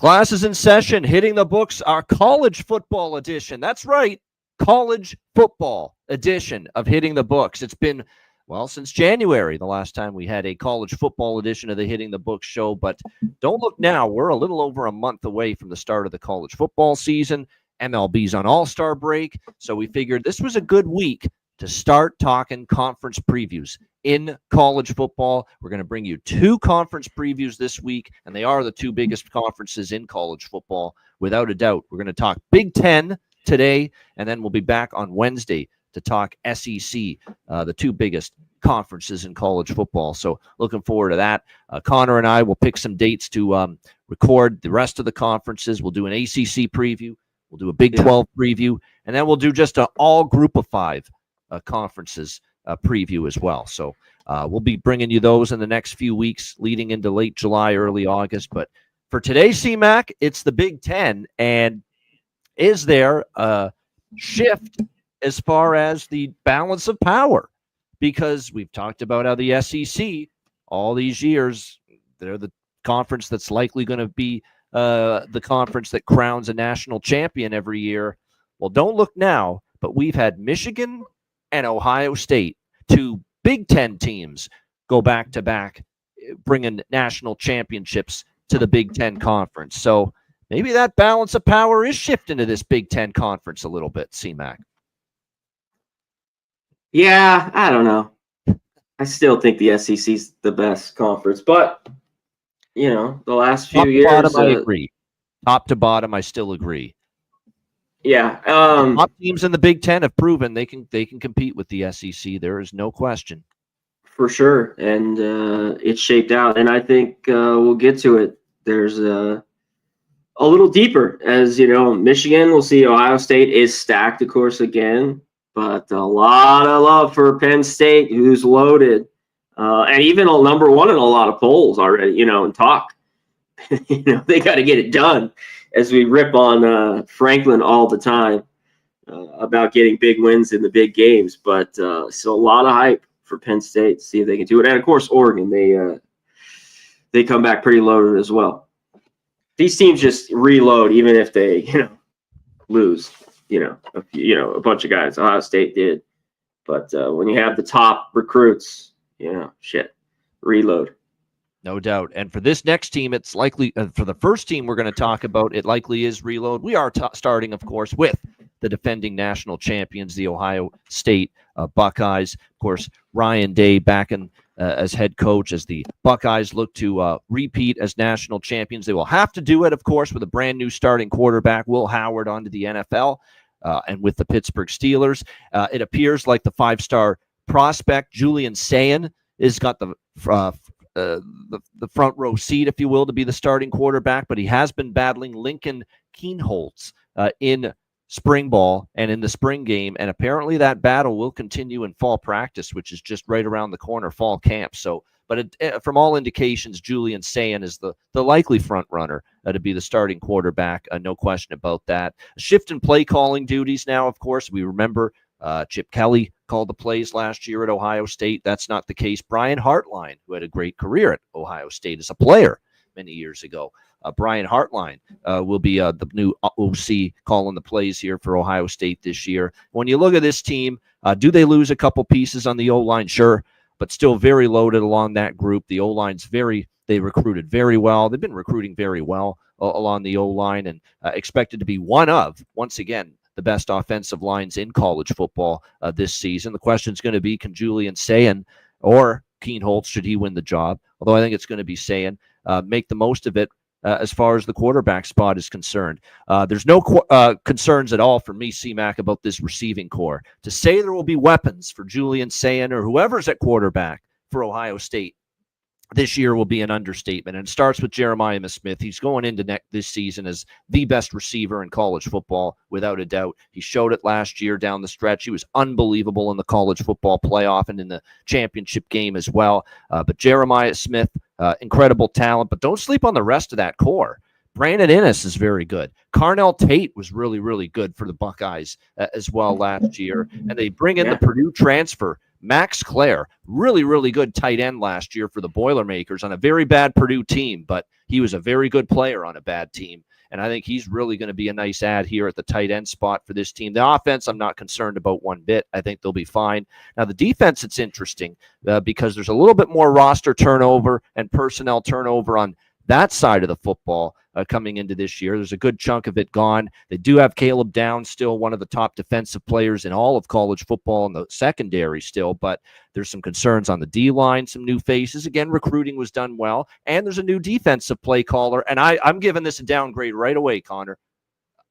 Class is in session, hitting the books, our college football edition. That's right, college football edition of Hitting the Books. It's been, since January, the last time we had a college football edition of the Hitting the Books show. But don't look now. We're a little over a month away from the start of the college football season. MLB's on All-Star break. So we figured this was a good week to start talking conference previews in college football. We're going to bring you 2 conference previews this week, and they are the 2 biggest conferences in college football, without a doubt. We're going to talk Big Ten today, and then we'll be back on Wednesday to talk SEC, the 2 biggest conferences in college football. So looking forward to that. Connor and I will pick some dates to record the rest of the conferences. We'll do an ACC preview. We'll do a Big 12 preview, and then we'll do just an all group of 5 conferences preview as well. So we'll be bringing you those in the next few weeks leading into late July, early August. But for today, CMAC, it's the Big Ten. And is there a shift as far as the balance of power? Because we've talked about how the SEC all these years, they're the conference that's likely going to be the conference that crowns a national champion every year. Well, don't look now, but we've had Michigan and Ohio State, 2 Big Ten teams, go back-to-back, bringing national championships to the Big Ten Conference. So maybe that balance of power is shifting to this Big Ten Conference a little bit, CMAC. Yeah, I don't know. I still think the SEC's the best conference, but, the last few years... Top to bottom, I agree. Top to bottom, I still agree. Yeah. Top teams in the Big Ten have proven they can compete with the SEC. There is no question. For sure. And it's shaped out. And I think we'll get to it. There's a little deeper. As you know, Michigan, we'll see Ohio State is stacked, of course, again. But a lot of love for Penn State, who's loaded. And even a number 1 in a lot of polls already, and talk. They got to get it done. As we rip on Franklin all the time about getting big wins in the big games. But so a lot of hype for Penn State to see if they can do it. And, of course, Oregon, they come back pretty loaded as well. These teams just reload even if they, lose, a bunch of guys. Ohio State did. But when you have the top recruits, reload. No doubt. And for this next team, it's likely, for the first team we're going to talk about, it likely is reload. We are starting, of course, with the defending national champions, the Ohio State Buckeyes. Of course, Ryan Day back in as head coach as the Buckeyes look to repeat as national champions. They will have to do it, of course, with a brand new starting quarterback, Will Howard, onto the NFL, and with the Pittsburgh Steelers. It appears like the 5-star prospect, Julian Sayin, has got the front row seat, if you will, to be the starting quarterback, but he has been battling Lincoln Kienholz in spring ball and in the spring game, and apparently that battle will continue in fall practice, which is just right around the corner, fall camp. So, but from all indications, Julian Sayin is the likely front runner to be the starting quarterback. No question about that. A shift in play calling duties now, of course. We remember Chip Kelly called the plays last year at Ohio State. That's not the case. Brian Hartline, who had a great career at Ohio State as a player many years ago. Brian Hartline will be the new OC calling the plays here for Ohio State this year. When you look at this team, do they lose a couple pieces on the O-line? Sure, but still very loaded along that group. The O-line's they recruited very well. They've been recruiting very well along the O-line, and expected to be one of, once again, the best offensive lines in college football this season. The question is going to be, can Julian Sayin or Kienholz, should he win the job, although I think it's going to be Sayin, make the most of it as far as the quarterback spot is concerned. There's no concerns at all for me, CMAC, about this receiving core. To say there will be weapons for Julian Sayin or whoever's at quarterback for Ohio State this year will be an understatement. And it starts with Jeremiah Smith. He's going into this season as the best receiver in college football, without a doubt. He showed it last year down the stretch. He was unbelievable in the college football playoff and in the championship game as well. But Jeremiah Smith, incredible talent. But don't sleep on the rest of that core. Brandon Innes is very good. Carnell Tate was really, really good for the Buckeyes as well last year. And they bring in the Purdue transfer, Max Clare, really, really good tight end last year for the Boilermakers on a very bad Purdue team, but he was a very good player on a bad team. And I think he's really going to be a nice add here at the tight end spot for this team. The offense, I'm not concerned about one bit. I think they'll be fine. Now, the defense, it's interesting because there's a little bit more roster turnover and personnel turnover on that side of the football coming into this year. There's a good chunk of it gone. They do have Caleb Downs, still one of the top defensive players in all of college football in the secondary still, but there's some concerns on the D-line, some new faces. Again, recruiting was done well, and there's a new defensive play caller, and I'm giving this a downgrade right away, Connor.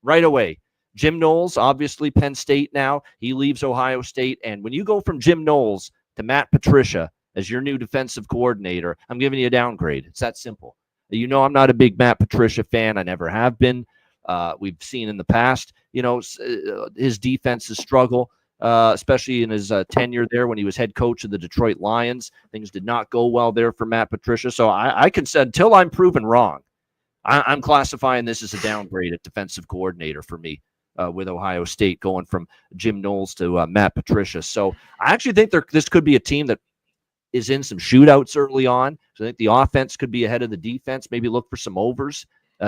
Right away. Jim Knowles, obviously Penn State now. He leaves Ohio State, and when you go from Jim Knowles to Matt Patricia as your new defensive coordinator, I'm giving you a downgrade. It's that simple. You know, I'm not a big Matt Patricia fan. I never have been. We've seen in the past, his defenses struggle, especially in his tenure there when he was head coach of the Detroit Lions. Things did not go well there for Matt Patricia. So I can say until I'm proven wrong, I'm classifying this as a downgrade at defensive coordinator for me with Ohio State going from Jim Knowles to Matt Patricia. So I actually think this could be a team that is in some shootouts early on. So I think the offense could be ahead of the defense. Maybe look for some overs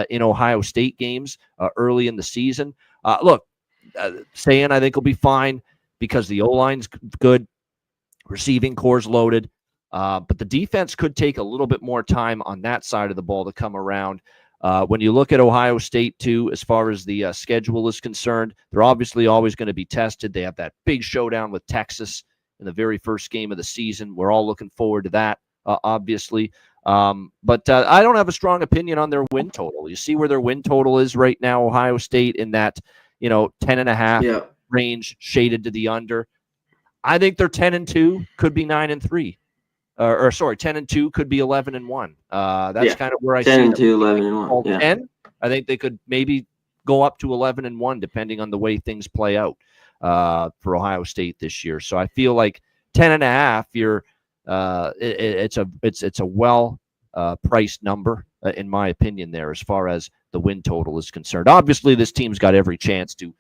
in Ohio State games early in the season. Saying I think will be fine because the O-line's good, receiving core's loaded, but the defense could take a little bit more time on that side of the ball to come around. When you look at Ohio State, too, as far as the schedule is concerned, they're obviously always going to be tested. They have that big showdown with Texas in the very first game of the season. We're all looking forward to that, obviously. But I don't have a strong opinion on their win total. You see where their win total is right now, Ohio State, in that 10.5 range, shaded to the under. I think they're 10-2, could be 9-3. Or 10-2 could be 11-1. That's kind of where I see 10-2, 11-1. Yeah. 10, I think they could maybe go up to 11-1 depending on the way things play out for Ohio State this year. So I feel like 10.5, it's a well priced number in my opinion there as far as the win total is concerned. Obviously, this team's got every chance to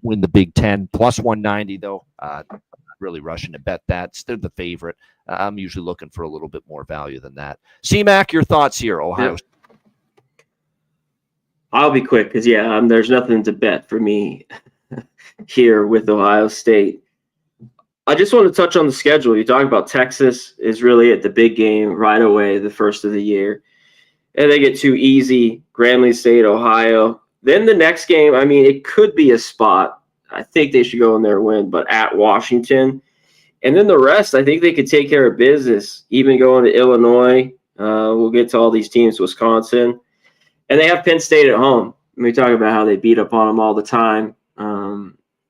win the Big Ten. Plus 190 though. I'm not really rushing to bet that. They're the favorite. I'm usually looking for a little bit more value than that. C-Mac, your thoughts here, Ohio State? I'll be quick because, there's nothing to bet for me here with Ohio State. I just want to touch on the schedule. You talk about Texas is really at the big game right away, the first of the year. And they get too easy, Grambling State, Ohio. Then the next game, it could be a spot. I think they should go in there and win, but at Washington. And then the rest, I think they could take care of business, even going to Illinois. We'll get to all these teams, Wisconsin. And they have Penn State at home. We talk about how they beat up on them all the time.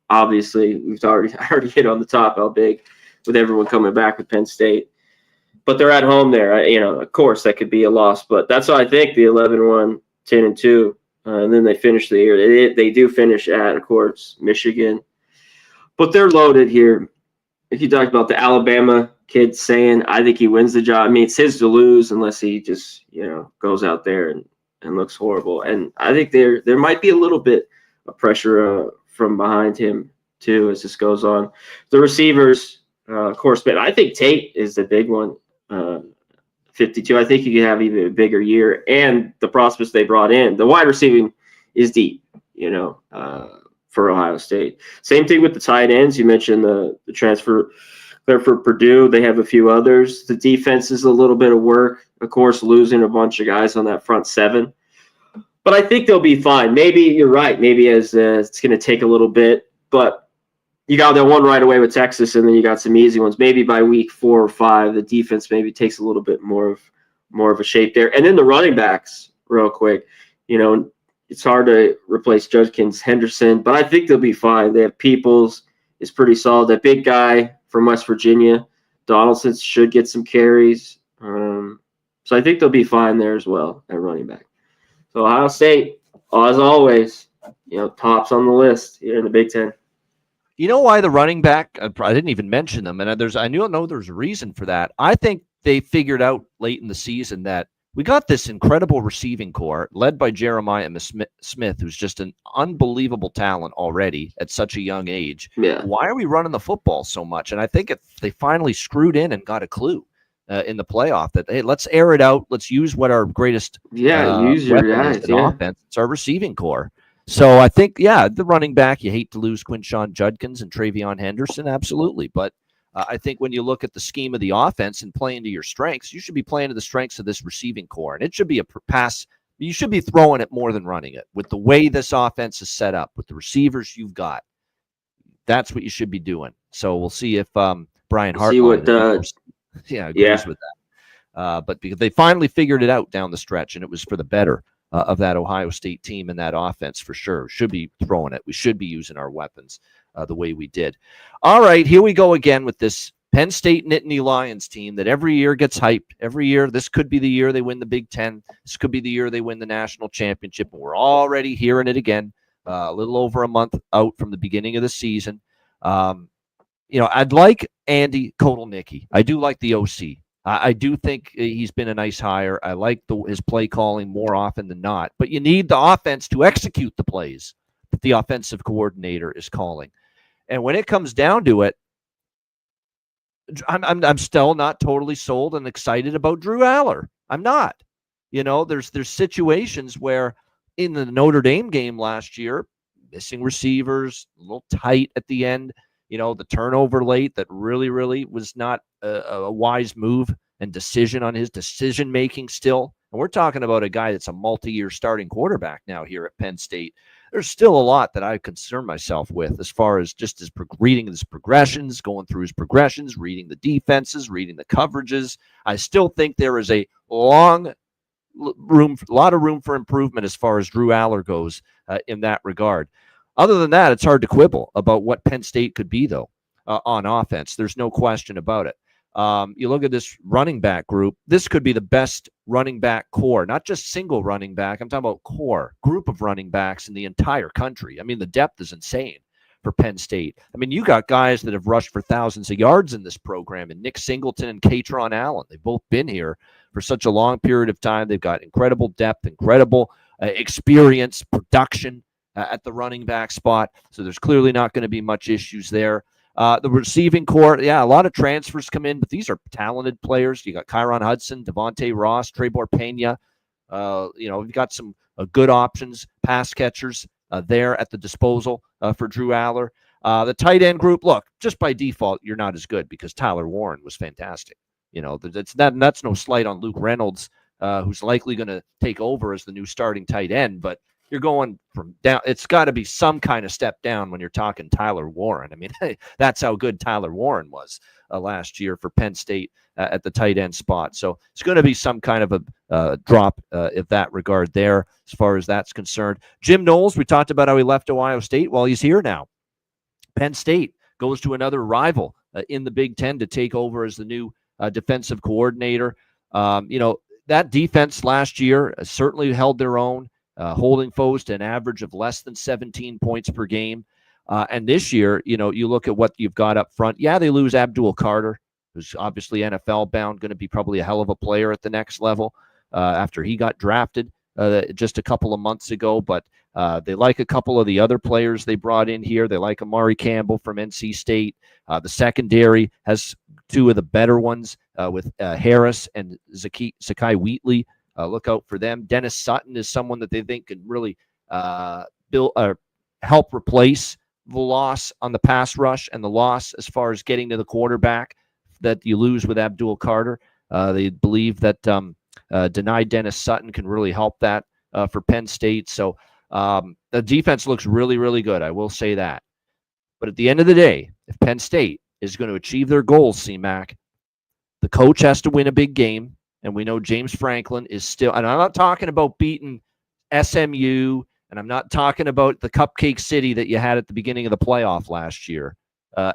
Obviously, we've already hit on the top how big with everyone coming back with Penn State. But they're at home there. Of course, that could be a loss. But that's why I think the 11-1, 10-2, and then they finish the year. They do finish at, of course, Michigan. But they're loaded here. If you talk about the Alabama kid saying, I think he wins the job. It's his to lose unless he just, goes out there and looks horrible. And I think there might be a little bit of pressure from behind him, too, as this goes on. The receivers, of course, but I think Tate is the big one. 52. I think you could have even a bigger year. And the prospects they brought in, the wide receiving is deep, for Ohio State. Same thing with the tight ends. You mentioned the transfer there for Purdue. They have a few others. The defense is a little bit of work. Of course, losing a bunch of guys on that front seven. But I think they'll be fine. Maybe you're right. Maybe it's going to take a little bit. But you got that one right away with Texas, and then you got some easy ones. Maybe by week 4 or 5, the defense maybe takes a little bit more of a shape there. And then the running backs, real quick. It's hard to replace Judkins, Henderson, but I think they'll be fine. They have Peoples is pretty solid. That big guy from West Virginia, Donaldson, should get some carries. So I think they'll be fine there as well at running back. So Ohio State, as always, tops on the list here in the Big Ten. You know why the running back? I didn't even mention them, and I know there's a reason for that. I think they figured out late in the season that we got this incredible receiving core led by Jeremiah Smith, who's just an unbelievable talent already at such a young age. Yeah. Why are we running the football so much? And I think they finally screwed in and got a clue in the playoff that, hey, let's air it out. Let's use what our greatest Use your weapon is guys. in offense. It's our receiving core. So I think, the running back, you hate to lose Quinshon Judkins and Travion Henderson, absolutely. But I think when you look at the scheme of the offense and playing to your strengths, you should be playing to the strengths of this receiving core. And it should be a pass. You should be throwing it more than running it. With the way this offense is set up, with the receivers you've got, that's what you should be doing. So we'll see if Brian Hartline agrees with that. But because they finally figured it out down the stretch, and it was for the better of that Ohio State team and that offense for sure. Should be throwing it. We should be using our weapons the way we did. All right, here we go again with this Penn State Nittany Lions team that every year gets hyped. Every year, this could be the year they win the Big Ten. This could be the year they win the national championship. And we're already hearing it again, a little over a month out from the beginning of the season. I'd like Andy Kotelnicki. I do like the OC. I do think he's been a nice hire. I like his play calling more often than not. But you need the offense to execute the plays that the offensive coordinator is calling. And when it comes down to it, I'm still not totally sold and excited about Drew Aller. I'm not. There's situations where in the Notre Dame game last year, missing receivers, a little tight at the end, the turnover late that really, really was not a wise move and decision on his decision making still. And we're talking about a guy that's a multi-year starting quarterback now here at Penn State. There's still a lot that I concern myself with as far as just reading his progressions, going through his progressions, reading the defenses, reading the coverages. I still think there is a lot of room for improvement as far as Drew Aller goes in that regard. Other than that, it's hard to quibble about what Penn State could be, though, on offense. There's no question about it. You look at this running back group, this could be the best running back core, not just single running back. I'm talking about core group of running backs in the entire country. I mean, the depth is insane for Penn State. I mean, you got guys that have rushed for thousands of yards in this program, and Nick Singleton and Katron Allen. They've both been here for such a long period of time. They've got incredible depth, incredible experience, production at the running back spot. So there's clearly not going to be much issues there. The receiving core, a lot of transfers come in, but these are talented players. You got Kyron Hudson, Devontae Ross, Trebor Pena. We've got some good options, pass catchers there at the disposal for Drew Aller. The tight end group, look, just by default, you're not as good because Tyler Warren was fantastic. That's no slight on Luke Reynolds, who's likely going to take over as the new starting tight end, but you're going from down. It's got to be some kind of step down when you're talking Tyler Warren. I mean, that's how good Tyler Warren was last year for Penn State at the tight end spot. So it's going to be some kind of a drop in that regard there as far as that's concerned. Jim Knowles, we talked about how he left Ohio State. Well, he's here now. Penn State goes to another rival in the Big Ten to take over as the new defensive coordinator. That defense last year certainly held their own. Holding foes to an average of less than 17 points per game. And this year, you look at what you've got up front. Yeah, they lose Abdul Carter, who's obviously NFL bound, going to be probably a hell of a player at the next level after he got drafted just a couple of months ago. But they like a couple of the other players they brought in here. They like Amari Campbell from NC State. The secondary has two of the better ones with Harris and Zakai Wheatley. Look out for them. Dennis Sutton is someone that they think can really help replace the loss on the pass rush and the loss as far as getting to the quarterback that you lose with Abdul Carter. They believe that denied Dennis Sutton can really help that for Penn State. So the defense looks really, really good. I will say that. But at the end of the day, if Penn State is going to achieve their goals, CMAC, the coach has to win a big game. And we know James Franklin is still, and I'm not talking about beating SMU, and I'm not talking about the Cupcake City that you had at the beginning of the playoff last year.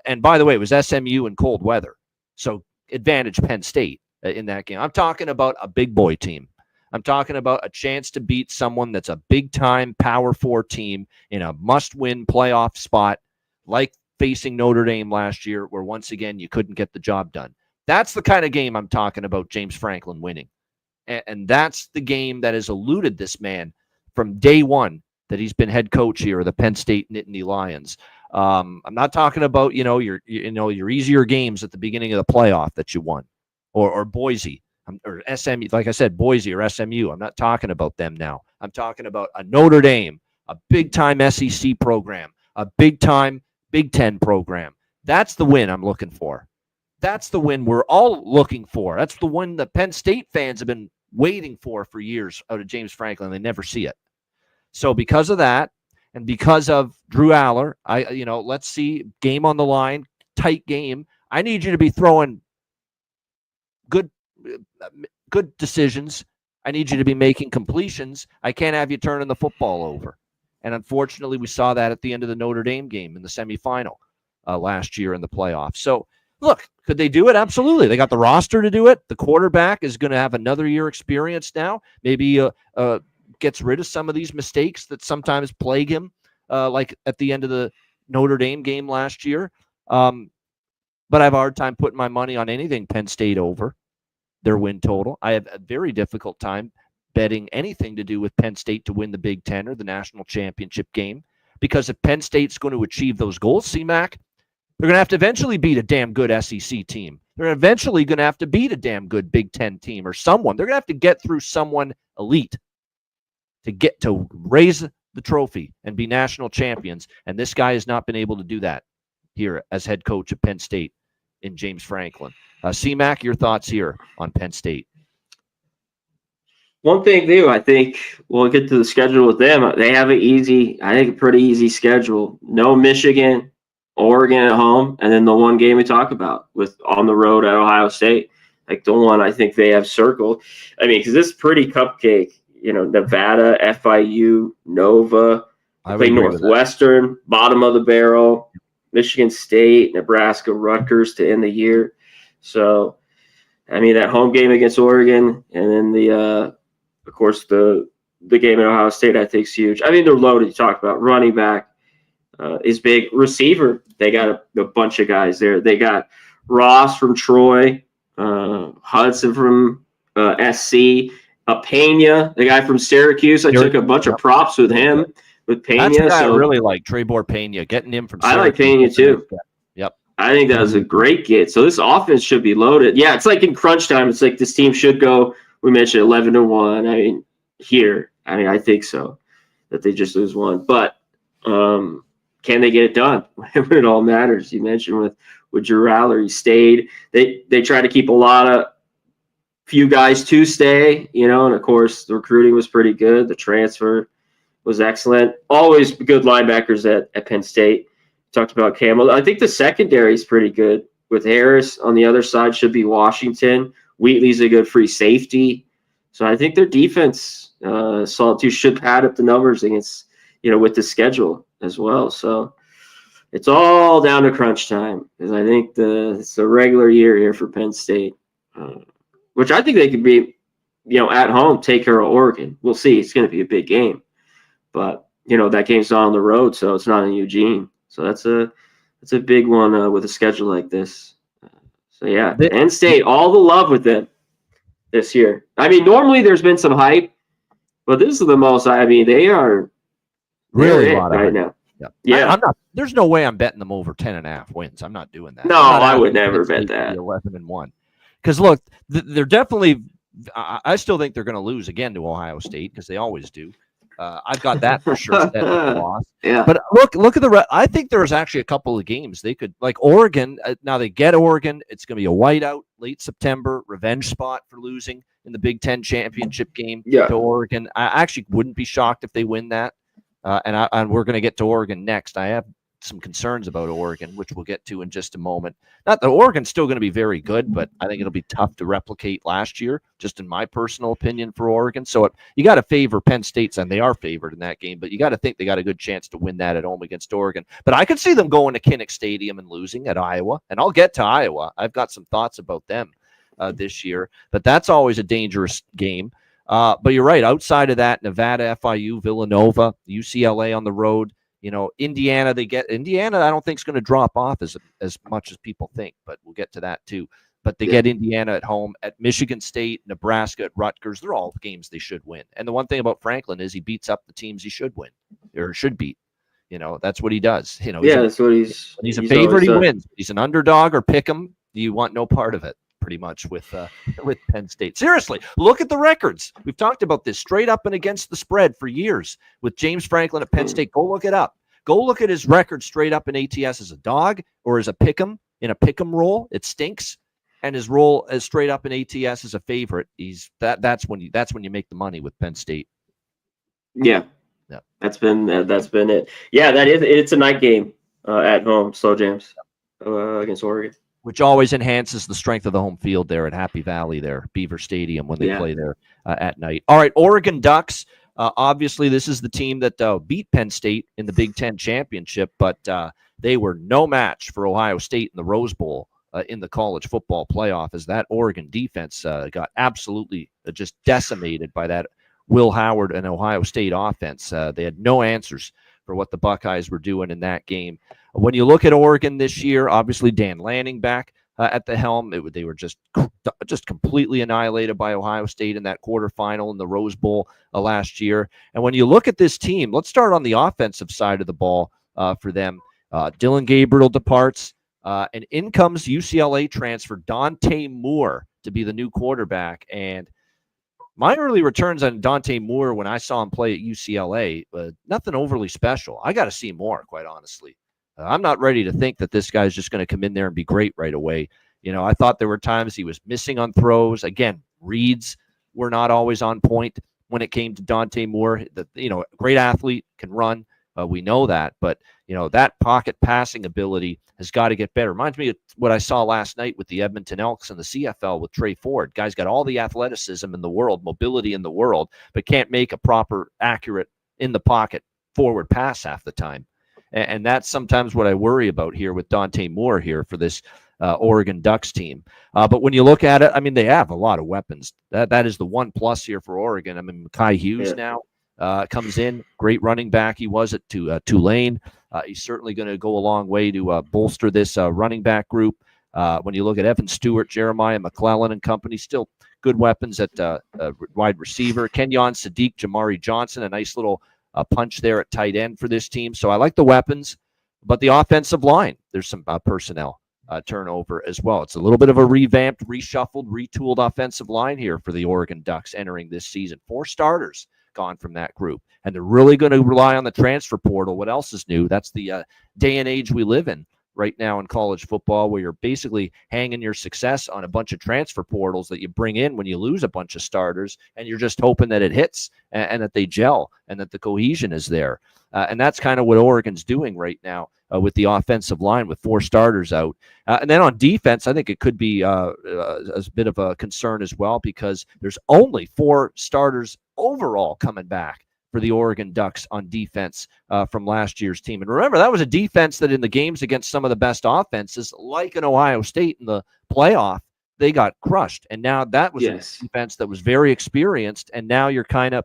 And by the way, it was SMU in cold weather. So advantage Penn State in that game. I'm talking about a big boy team. I'm talking about a chance to beat someone that's a big-time Power 4 team in a must-win playoff spot, like facing Notre Dame last year, where once again you couldn't get the job done. That's the kind of game I'm talking about James Franklin winning. And that's the game that has eluded this man from day one that he's been head coach here of the Penn State Nittany Lions. I'm not talking about, your easier games at the beginning of the playoff that you won, or Boise, or SMU. Like I said, Boise or SMU. I'm not talking about them now. I'm talking about a Notre Dame, a big-time SEC program, a big-time Big Ten program. That's the win I'm looking for. That's the win we're all looking for. That's the one the Penn State fans have been waiting for years out of James Franklin. They never see it. So because of that, and because of Drew Aller, let's see, game on the line, tight game. I need you to be throwing good decisions. I need you to be making completions. I can't have you turning the football over. And unfortunately, we saw that at the end of the Notre Dame game in the semifinal last year in the playoffs. So, look, could they do it? Absolutely. They got the roster to do it. The quarterback is going to have another year experience now. Maybe gets rid of some of these mistakes that sometimes plague him, like at the end of the Notre Dame game last year. But I have a hard time putting my money on anything Penn State over their win total. I have a very difficult time betting anything to do with Penn State to win the Big Ten or the national championship game, because if Penn State's going to achieve those goals, C-Mac, they're going to have to eventually beat a damn good SEC team. They're eventually going to have to beat a damn good Big Ten team or someone. They're going to have to get through someone elite to get to raise the trophy and be national champions. And this guy has not been able to do that here as head coach of Penn State in James Franklin. C-Mac, your thoughts here on Penn State? One thing, too, I think we'll get to the schedule with them. They have a pretty easy schedule. No Michigan, Oregon at home, and then the one game we talk about with on the road at Ohio State. Like the one I think they have circled. I mean, because this is pretty cupcake. Nevada, FIU, Nova, play Northwestern, bottom of the barrel, Michigan State, Nebraska, Rutgers to end the year. So, I mean, that home game against Oregon, and then of course, the game at Ohio State, I think is huge. I mean, they're loaded. You talk about running back is big. Receiver, they got a bunch of guys there. They got Ross from Troy, Hudson from SC, Pena, the guy from Syracuse. I took a bunch of props with him, with Pena. That's the guy I really like, Trebor Pena, getting him from Syracuse. I like Pena too. Yep. I think that was a great get. So this offense should be loaded. Yeah, it's like in crunch time. It's like this team should go, we mentioned 11-1. I think so, that they just lose one. But can they get it done when it all matters? You mentioned with Drew Aller, he stayed. They tried to keep few guys to stay, and of course the recruiting was pretty good. The transfer was excellent. Always good linebackers at Penn State. Talked about Campbell. I think the secondary is pretty good with Harris on the other side. Should be Washington. Wheatley's a good free safety. So I think their defense, solid too, should pad up the numbers against, with the schedule as well. So it's all down to crunch time, because I think it's a regular year here for Penn State, which I think they could be, at home, take care of Oregon. We'll see. It's going to be a big game, but that game's not on the road, so it's not in Eugene. So that's a big one with a schedule like this. So yeah, Penn State, all the love with them this year. I mean, normally there's been some hype, but this is the most. I mean, they are really a lot right now. Yeah. I'm not. There's no way I'm betting them over 10.5 wins. I'm not doing that. No, I would never bet that. 11-1. Because look, they're definitely. I still think they're going to lose again to Ohio State, because they always do. I've got that for sure. That loss. Yeah. But look at I think there's actually a couple of games they could, like Oregon. Now they get Oregon. It's going to be a whiteout late September, revenge spot for losing in the Big Ten championship game to Oregon. I actually wouldn't be shocked if they win that. And we're going to get to Oregon next. I have some concerns about Oregon, which we'll get to in just a moment. Not that Oregon's still going to be very good, but I think it'll be tough to replicate last year, just in my personal opinion, for Oregon. So you got to favor Penn State, and they are favored in that game, but you got to think they got a good chance to win that at home against Oregon. But I could see them going to Kinnick Stadium and losing at Iowa, and I'll get to Iowa. I've got some thoughts about them this year, but that's always a dangerous game. But you're right. Outside of that, Nevada, FIU, Villanova, UCLA on the road. Indiana, I don't think is going to drop off as much as people think, but we'll get to that too. but they get Indiana at home, at Michigan State, Nebraska, at Rutgers. They're all games they should win. And the one thing about Franklin is he beats up the teams he should win or should beat. That's what he does. That's what he's a favorite. He wins. He's an underdog or pick him. You want no part of it, pretty much with Penn State. Seriously, look at the records. We've talked about this straight up and against the spread for years with James Franklin at Penn State. Go look it up. Go look at his record straight up in ATS as a dog or as a pick 'em in a pick 'em role. It stinks. And his role as straight up in ATS as a favorite. That's when you make the money with Penn State. Yeah. That's been it. Yeah, it's a night game at home. Slow James against Oregon, which always enhances the strength of the home field there at Happy Valley, there, Beaver Stadium, when they play there at night. All right, Oregon Ducks. Obviously, this is the team that beat Penn State in the Big Ten championship, but they were no match for Ohio State in the Rose Bowl in the college football playoff, as that Oregon defense got absolutely just decimated by that Will Howard and Ohio State offense. They had no answers for what the Buckeyes were doing in that game. When you look at Oregon this year, obviously Dan Lanning back at the helm. They were just completely annihilated by Ohio State in that quarterfinal in the Rose Bowl last year. And when you look at this team, let's start on the offensive side of the ball for them. Dylan Gabriel departs, and in comes UCLA transfer Dante Moore to be the new quarterback. And my early returns on Dante Moore when I saw him play at UCLA, nothing overly special. I got to see more, quite honestly. I'm not ready to think that this guy's just going to come in there and be great right away. I thought there were times he was missing on throws. Again, reads were not always on point when it came to Dante Moore. Great athlete, can run. We know that, but that pocket passing ability has got to get better. Reminds me of what I saw last night with the Edmonton Elks and the CFL with Trey Ford. Guy's got all the athleticism in the world, mobility in the world, but can't make a proper, accurate, in the pocket forward pass half the time. And that's sometimes what I worry about here with Dante Moore here for this Oregon Ducks team. But when you look at it, I mean, they have a lot of weapons. That is the one plus here for Oregon. I mean, Mekhi Hughes now comes in, great running back he was at Tulane. He's certainly going to go a long way to bolster this running back group. When you look at Evan Stewart, Jeremiah McClellan and company, still good weapons at wide receiver. Kenyon Sadiq, Jamari Johnson, a nice little punch there at tight end for this team. So I like the weapons, but the offensive line, there's some personnel turnover as well. It's a little bit of a revamped, reshuffled, retooled offensive line here for the Oregon Ducks entering this season. 4 starters gone from that group, and they're really going to rely on the transfer portal. What else is new? That's the day and age we live in right now in college football, where you're basically hanging your success on a bunch of transfer portals that you bring in when you lose a bunch of starters, and you're just hoping that it hits and that they gel and that the cohesion is there. And that's kind of what Oregon's doing right now with the offensive line with 4 starters out. And then on defense, I think it could be a bit of a concern as well, because there's only 4 starters overall coming back for the Oregon Ducks on defense from last year's team. And remember, that was a defense that in the games against some of the best offenses, like in Ohio State in the playoff, they got crushed. And now that was a defense that was very experienced, and now you're kind of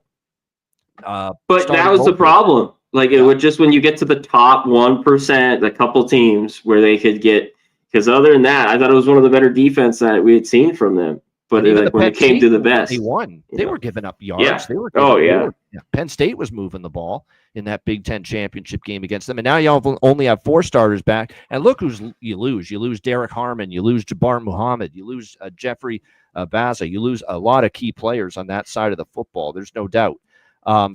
but that was the problem. Like, it would just, when you get to the top 1%, a couple teams where they could get, because other than that, I thought it was one of the better defense that we had seen from them. But when it came to the best, they won. They were giving up yards. Yeah. They were Penn State was moving the ball in that Big Ten championship game against them. And now you only have 4 starters back. And look who's you lose. You lose Derek Harmon. You lose Jabbar Muhammad. You lose Jeffrey Baza. You lose a lot of key players on that side of the football. There's no doubt.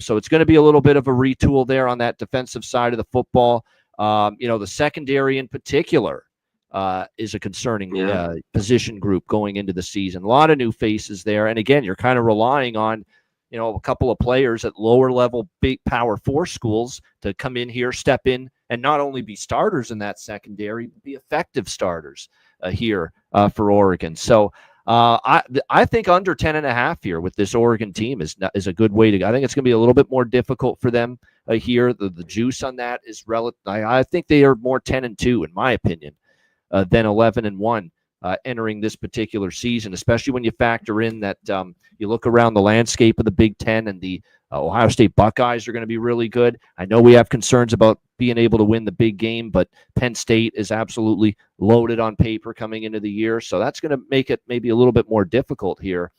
So it's going to be a little bit of a retool there on that defensive side of the football. The secondary in particular is a concerning position group going into the season. A lot of new faces there. And again, you're kind of relying on, a couple of players at lower level, big Power 4 schools to come in here, step in, and not only be starters in that secondary, but be effective starters here for Oregon. So I think under 10.5 here with this Oregon team is a good way to go. I think it's going to be a little bit more difficult for them here. The juice on that is relative. I think they are more 10-2 in my opinion than 11-1 entering this particular season, especially when you factor in that you look around the landscape of the Big Ten, and the Ohio State Buckeyes are going to be really good. I know we have concerns about being able to win the big game, but Penn State is absolutely loaded on paper coming into the year. So that's going to make it maybe a little bit more difficult here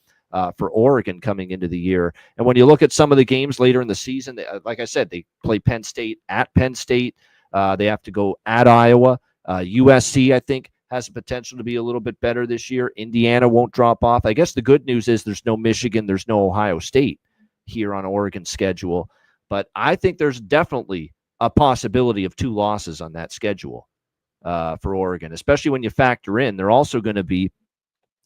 for Oregon coming into the year. And when you look at some of the games later in the season, like I said, they play Penn State at Penn State. They have to go at Iowa. USC, I think, has the potential to be a little bit better this year. Indiana won't drop off. I guess the good news is there's no Michigan, there's no Ohio State here on Oregon's schedule. But I think there's definitely a possibility of 2 losses on that schedule for Oregon, especially when you factor in they're also going to be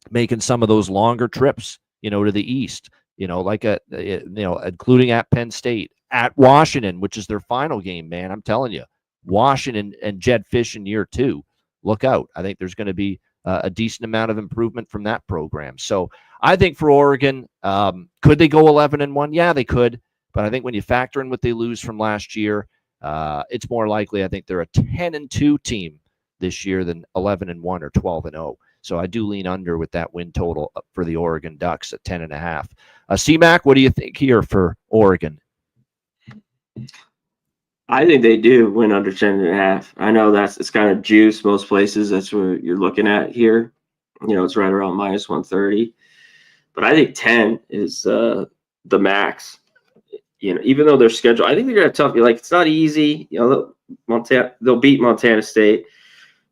making some of those longer trips, to the east, like including at Penn State, at Washington, which is their final game, man. I'm telling you, Washington and Jed Fish in year 2. Look out. I think there's going to be a decent amount of improvement from that program. So I think for Oregon, could they go 11-1? Yeah, they could. But I think when you factor in what they lose from last year, it's more likely I think they're a 10-2 team this year than 11-1 or 12-0. So I do lean under with that win total for the Oregon Ducks at 10.5. C-Mac, what do you think here for Oregon? I think they do win under 10.5. I know it's kind of juice most places. That's what you're looking at here. It's right around -130. But I think 10 is the max. Even though their schedule, I think they're going to have tough. It's not easy. They'll beat Montana State,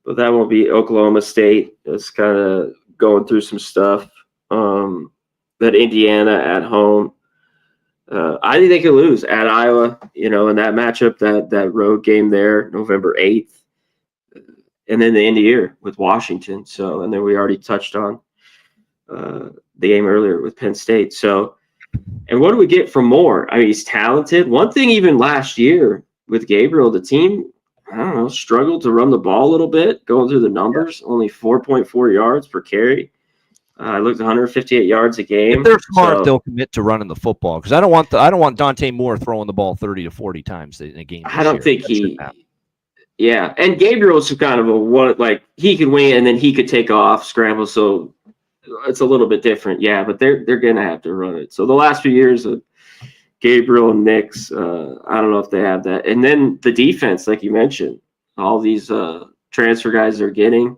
but that won't be Oklahoma State. It's kind of going through some stuff. That Indiana at home. I think they could lose at Iowa, in that matchup, that road game there, November 8th, and then the end of the year with Washington. So, and then we already touched on the game earlier with Penn State. So, and what do we get from Moore? I mean, he's talented. One thing, even last year with Gabriel, the team, I don't know, struggled to run the ball a little bit, going through the numbers, only 4.4 yards per carry. I looked 158 yards a game. If they're smart, they'll commit to running the football, because I don't want Dante Moore throwing the ball 30 to 40 times in a game. I don't think yeah. And Gabriel's kind of he could win and then he could take off, scramble. So it's a little bit different. Yeah, but they're gonna have to run it. So the last few years of Gabriel and Nix, I don't know if they have that. And then the defense, like you mentioned, all these transfer guys they're getting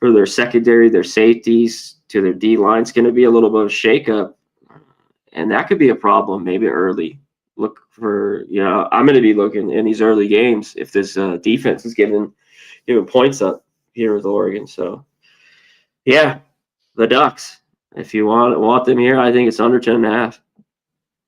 for their secondary, their safeties, to their D line, is going to be a little bit of shakeup, and that could be a problem maybe early. Look for, I'm going to be looking in these early games if this defense is giving points up here with Oregon. So, yeah, the Ducks. If you want them here, I think it's under 10.5.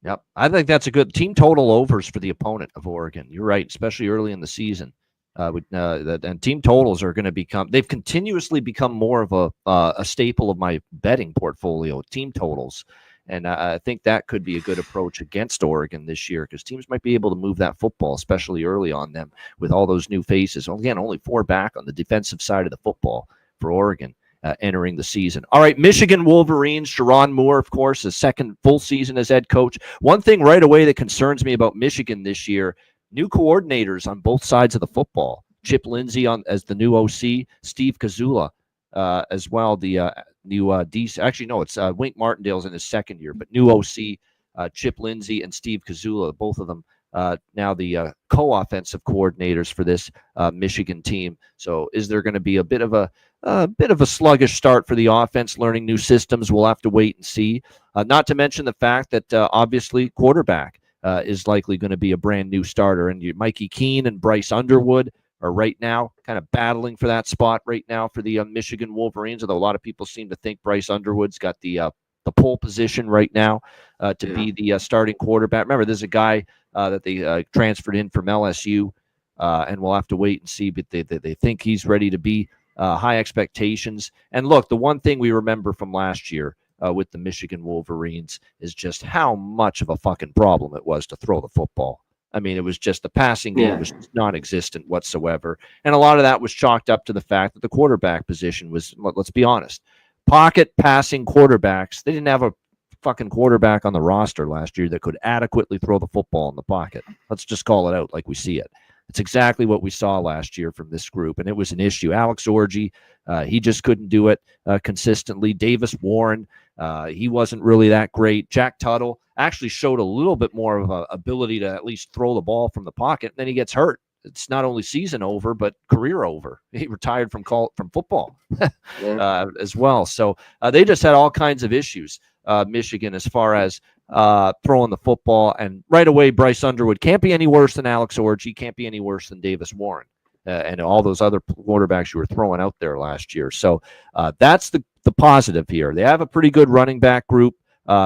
Yep, I think that's a good team total overs for the opponent of Oregon. You're right, especially early in the season. And team totals are going to they've continuously become more of a staple of my betting portfolio, team totals. And I think that could be a good approach against Oregon this year, because teams might be able to move that football, especially early on them with all those new faces. Again, only 4 back on the defensive side of the football for Oregon entering the season. All right, Michigan Wolverines, Sharon Moore, of course, his second full season as head coach. One thing right away that concerns me about Michigan this year, new coordinators on both sides of the football. Chip Lindsey as the new OC, Steve Kazula as well, the new DC. Actually, no, it's Wink Martindale's in his second year, but new OC, Chip Lindsey and Steve Kazula, both of them now the co-offensive coordinators for this Michigan team. So is there going to be a bit of a sluggish start for the offense, learning new systems? We'll have to wait and see. Not to mention the fact that obviously quarterback is likely going to be a brand new starter. And Mikey Keene and Bryce Underwood are right now kind of battling for that spot right now for the Michigan Wolverines, although a lot of people seem to think Bryce Underwood's got the pole position right now to be the starting quarterback. Remember, there's a guy that they transferred in from LSU, and we'll have to wait and see, but they think he's ready to be high expectations. And look, the one thing we remember from last year with the Michigan Wolverines is just how much of a fucking problem it was to throw the football. I mean, it was just the passing game was non-existent whatsoever. And a lot of that was chalked up to the fact that the quarterback position was, let's be honest, pocket passing quarterbacks. They didn't have a fucking quarterback on the roster last year that could adequately throw the football in the pocket. Let's just call it out like we see it. It's exactly what we saw last year from this group, and it was an issue. Alex Orji, he just couldn't do it consistently. Davis Warren, he wasn't really that great. Jack Tuttle actually showed a little bit more of an ability to at least throw the ball from the pocket, and then he gets hurt. It's not only season over, but career over. He retired from football as well. So they just had all kinds of issues, Michigan, as far as throwing the football. And right away, Bryce Underwood can't be any worse than Alex Orji, can't be any worse than Davis Warren, and all those other quarterbacks you were throwing out there last year. So that's the positive here. They have a pretty good running back group.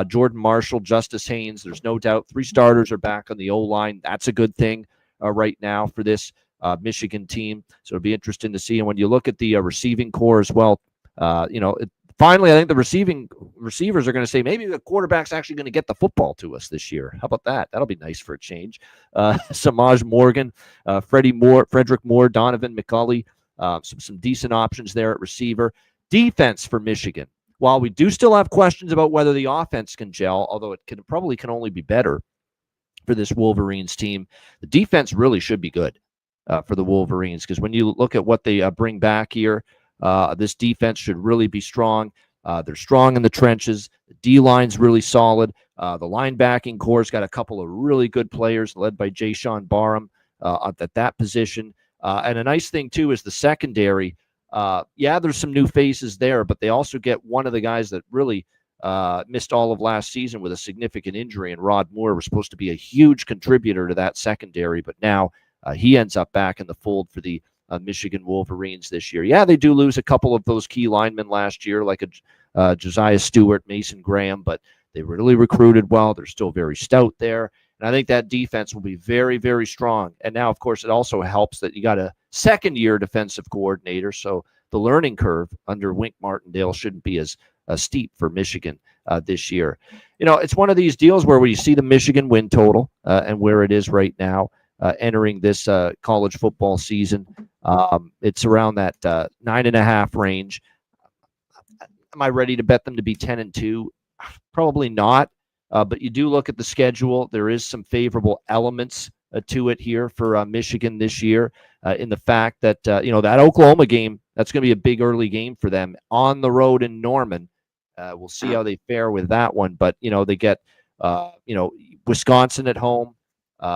Jordan Marshall, Justice Haynes, there's no doubt 3 starters are back on the O-line. That's a good thing right now for this Michigan team. So it'll be interesting to see. And when you look at the receiving core as well, finally, I think the receivers are going to say maybe the quarterback's actually going to get the football to us this year. How about that? That'll be nice for a change. Samaj Morgan, Frederick Moore, Donovan McCulley, some decent options there at receiver. Defense for Michigan. While we do still have questions about whether the offense can gel, although it probably can only be better for this Wolverines team, the defense really should be good for the Wolverines, because when you look at what they bring back here, this defense should really be strong. They're strong in the trenches. The D-line's really solid. The linebacking core's got a couple of really good players led by Jayshawn Barham at that position. And a nice thing, too, is the secondary. There's some new faces there, but they also get one of the guys that really missed all of last season with a significant injury, and Rod Moore was supposed to be a huge contributor to that secondary, but now he ends up back in the fold for the Michigan Wolverines this year. Yeah, they do lose a couple of those key linemen last year, like a Josiah Stewart, Mason Graham, but they really recruited well. They're still very stout there, and I think that defense will be very, very strong. And now, of course, it also helps that you got a second-year defensive coordinator, so the learning curve under Wink Martindale shouldn't be as steep for Michigan this year. It's one of these deals where you see the Michigan win total and where it is right now entering this college football season. It's around that 9.5 range. Am I ready to bet them to be 10-2? Probably not. But you do look at the schedule. There is some favorable elements to it here for Michigan this year in the fact that, that Oklahoma game, that's going to be a big early game for them on the road in Norman. We'll see how they fare with that one. But, they get, Wisconsin at home.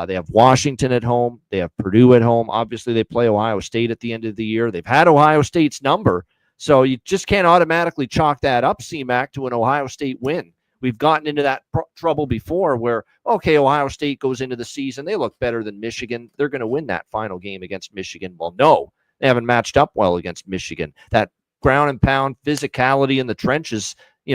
They have Washington at home. They have Purdue at home. Obviously, they play Ohio State at the end of the year. They've had Ohio State's number, so you just can't automatically chalk that up, CMAC, to an Ohio State win. We've gotten into that trouble before where, okay, Ohio State goes into the season. They look better than Michigan. They're going to win that final game against Michigan. Well, no, they haven't matched up well against Michigan. That ground and pound physicality in the trenches,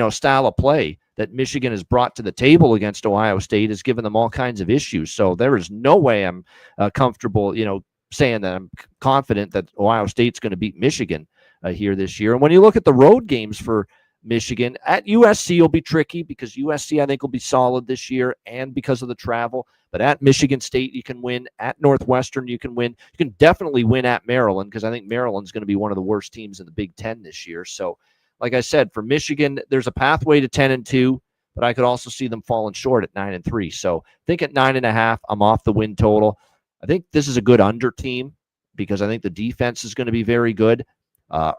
style of play that Michigan has brought to the table against Ohio State has given them all kinds of issues. So there is no way I'm comfortable, saying that I'm confident that Ohio State's going to beat Michigan here this year. And when you look at the road games for Michigan, at USC will be tricky because USC, I think, will be solid this year and because of the travel. But at Michigan State, you can win. At Northwestern, you can win. You can definitely win at Maryland because I think Maryland's going to be one of the worst teams in the Big Ten this year. So, like I said, for Michigan, there's a pathway to 10-2, but I could also see them falling short at 9-3. So I think at 9.5, I'm off the win total. I think this is a good under team because I think the defense is going to be very good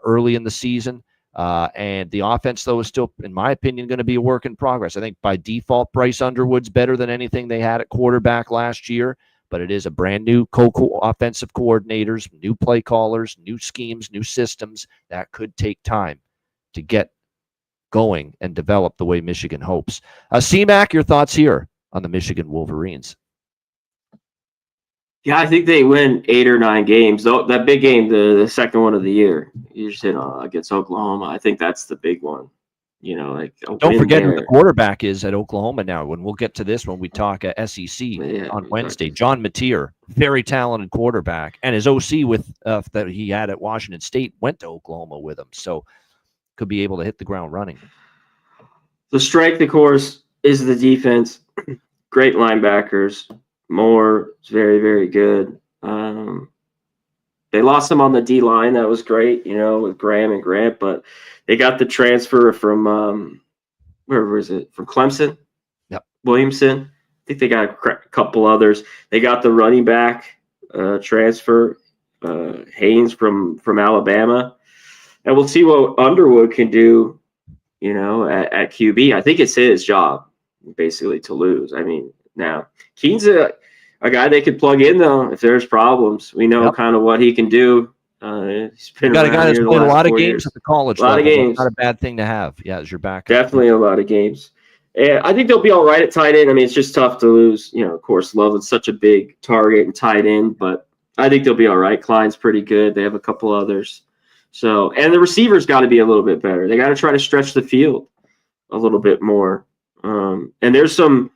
early in the season. And the offense, though, is still, in my opinion, going to be a work in progress. I think by default, Bryce Underwood's better than anything they had at quarterback last year, but it is a brand new offensive coordinators, new play callers, new schemes, new systems. That could take time to get going and develop the way Michigan hopes. CMAC, your thoughts here on the Michigan Wolverines? Yeah, I think they win 8 or 9 games. Though that big game, the second one of the year, you just hit against Oklahoma. I think that's the big one. Don't forget who the quarterback is at Oklahoma now. When we'll get to this when we talk SEC on Wednesday, John Mateer, very talented quarterback, and his OC with that he had at Washington State went to Oklahoma with him, so could be able to hit the ground running. The strength, of course, is the defense. Great linebackers. Moore is very, very good. They lost him on the D line. That was great, with Graham and Grant, but they got the transfer from where was it? From Clemson? Yep. Williamson. I think they got a couple others. They got the running back transfer, Haynes from Alabama, and we'll see what Underwood can do. At QB, I think it's his job basically to lose. I mean, now Keen's a guy they could plug in though if there's problems. We know kind of what he can do. He's been got a guy that's played a lot of games years. at the college level. Of games. That's not a bad thing to have. Yeah, as your backup. Definitely a lot of games. And I think they'll be all right at tight end. I mean, it's just tough to lose. Of course, Love is such a big target and tight end, but I think they'll be all right. Klein's pretty good. They have a couple others. So, and the receivers got to be a little bit better. They got to try to stretch the field a little bit more. And there's some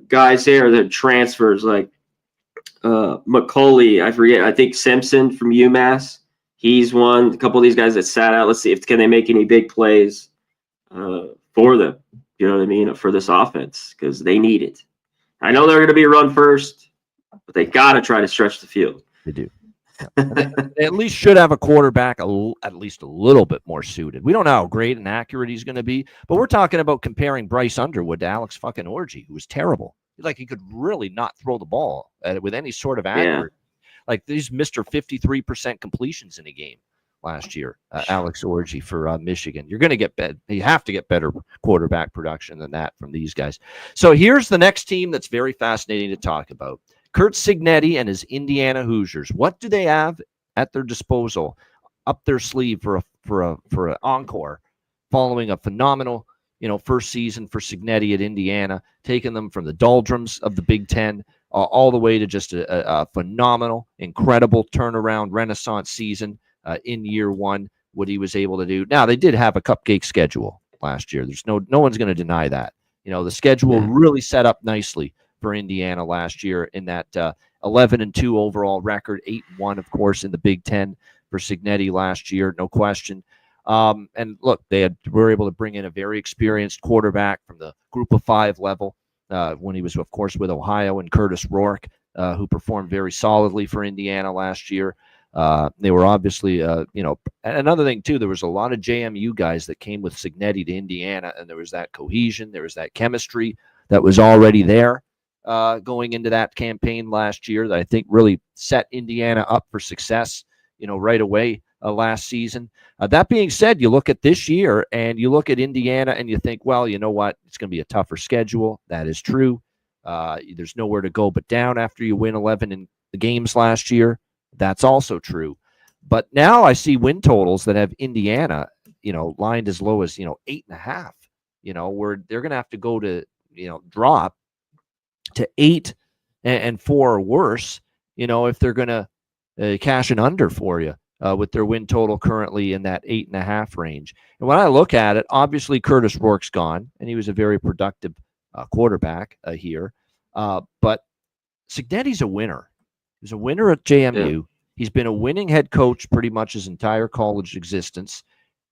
guys there that transfers like McCauley. I forget. I think Simpson from UMass. He's one. A couple of these guys that sat out. Let's see if can they make any big plays for them. You know what I mean? For this offense, because they need it. I know they're going to be run first, but they got to try to stretch the field. They do. They at least should have a quarterback at least a little bit more suited. We don't know how great and accurate he's going to be, but we're talking about comparing Bryce Underwood to Alex fucking Orgy, who was terrible. Like he could really not throw the ball with any sort of accuracy. Like these Mr. 53% completions in a game last year, Alex Orgy for Michigan. You're going to get you have to get better quarterback production than that from these guys. So here's the next team that's very fascinating to talk about. Curt Cignetti and his Indiana Hoosiers. What do they have at their disposal, up their sleeve for an encore, following a phenomenal, first season for Cignetti at Indiana, taking them from the doldrums of the Big Ten all the way to just a phenomenal, incredible turnaround Renaissance season in year one. What he was able to do. Now they did have a cupcake schedule last year. There's no one's going to deny that. The schedule really set up nicely for Indiana last year in that 11-2 overall record, 8-1, of course, in the Big Ten for Cignetti last year, no question. And look, were able to bring in a very experienced quarterback from the Group of Five level when he was, of course, with Ohio, and Curtis Rourke, who performed very solidly for Indiana last year. They were obviously, another thing too, there was a lot of JMU guys that came with Cignetti to Indiana, and there was that cohesion, there was that chemistry that was already there. Going into that campaign last year that I think really set Indiana up for success, right away last season. That being said, you look at this year and you look at Indiana and you think, well, you know what? It's going to be a tougher schedule. That is true. There's nowhere to go but down after you win 11 in the games last year. That's also true. But now I see win totals that have Indiana, lined as low as, 8.5, where they're going to have to go to, drop to 8 and 4 or worse, if they're going to cash an under for you with their win total currently in that 8.5 range. And when I look at it, obviously Curtis Rourke's gone, and he was a very productive quarterback here. But Cignetti's a winner. He's a winner at JMU. Yeah. He's been a winning head coach pretty much his entire college existence.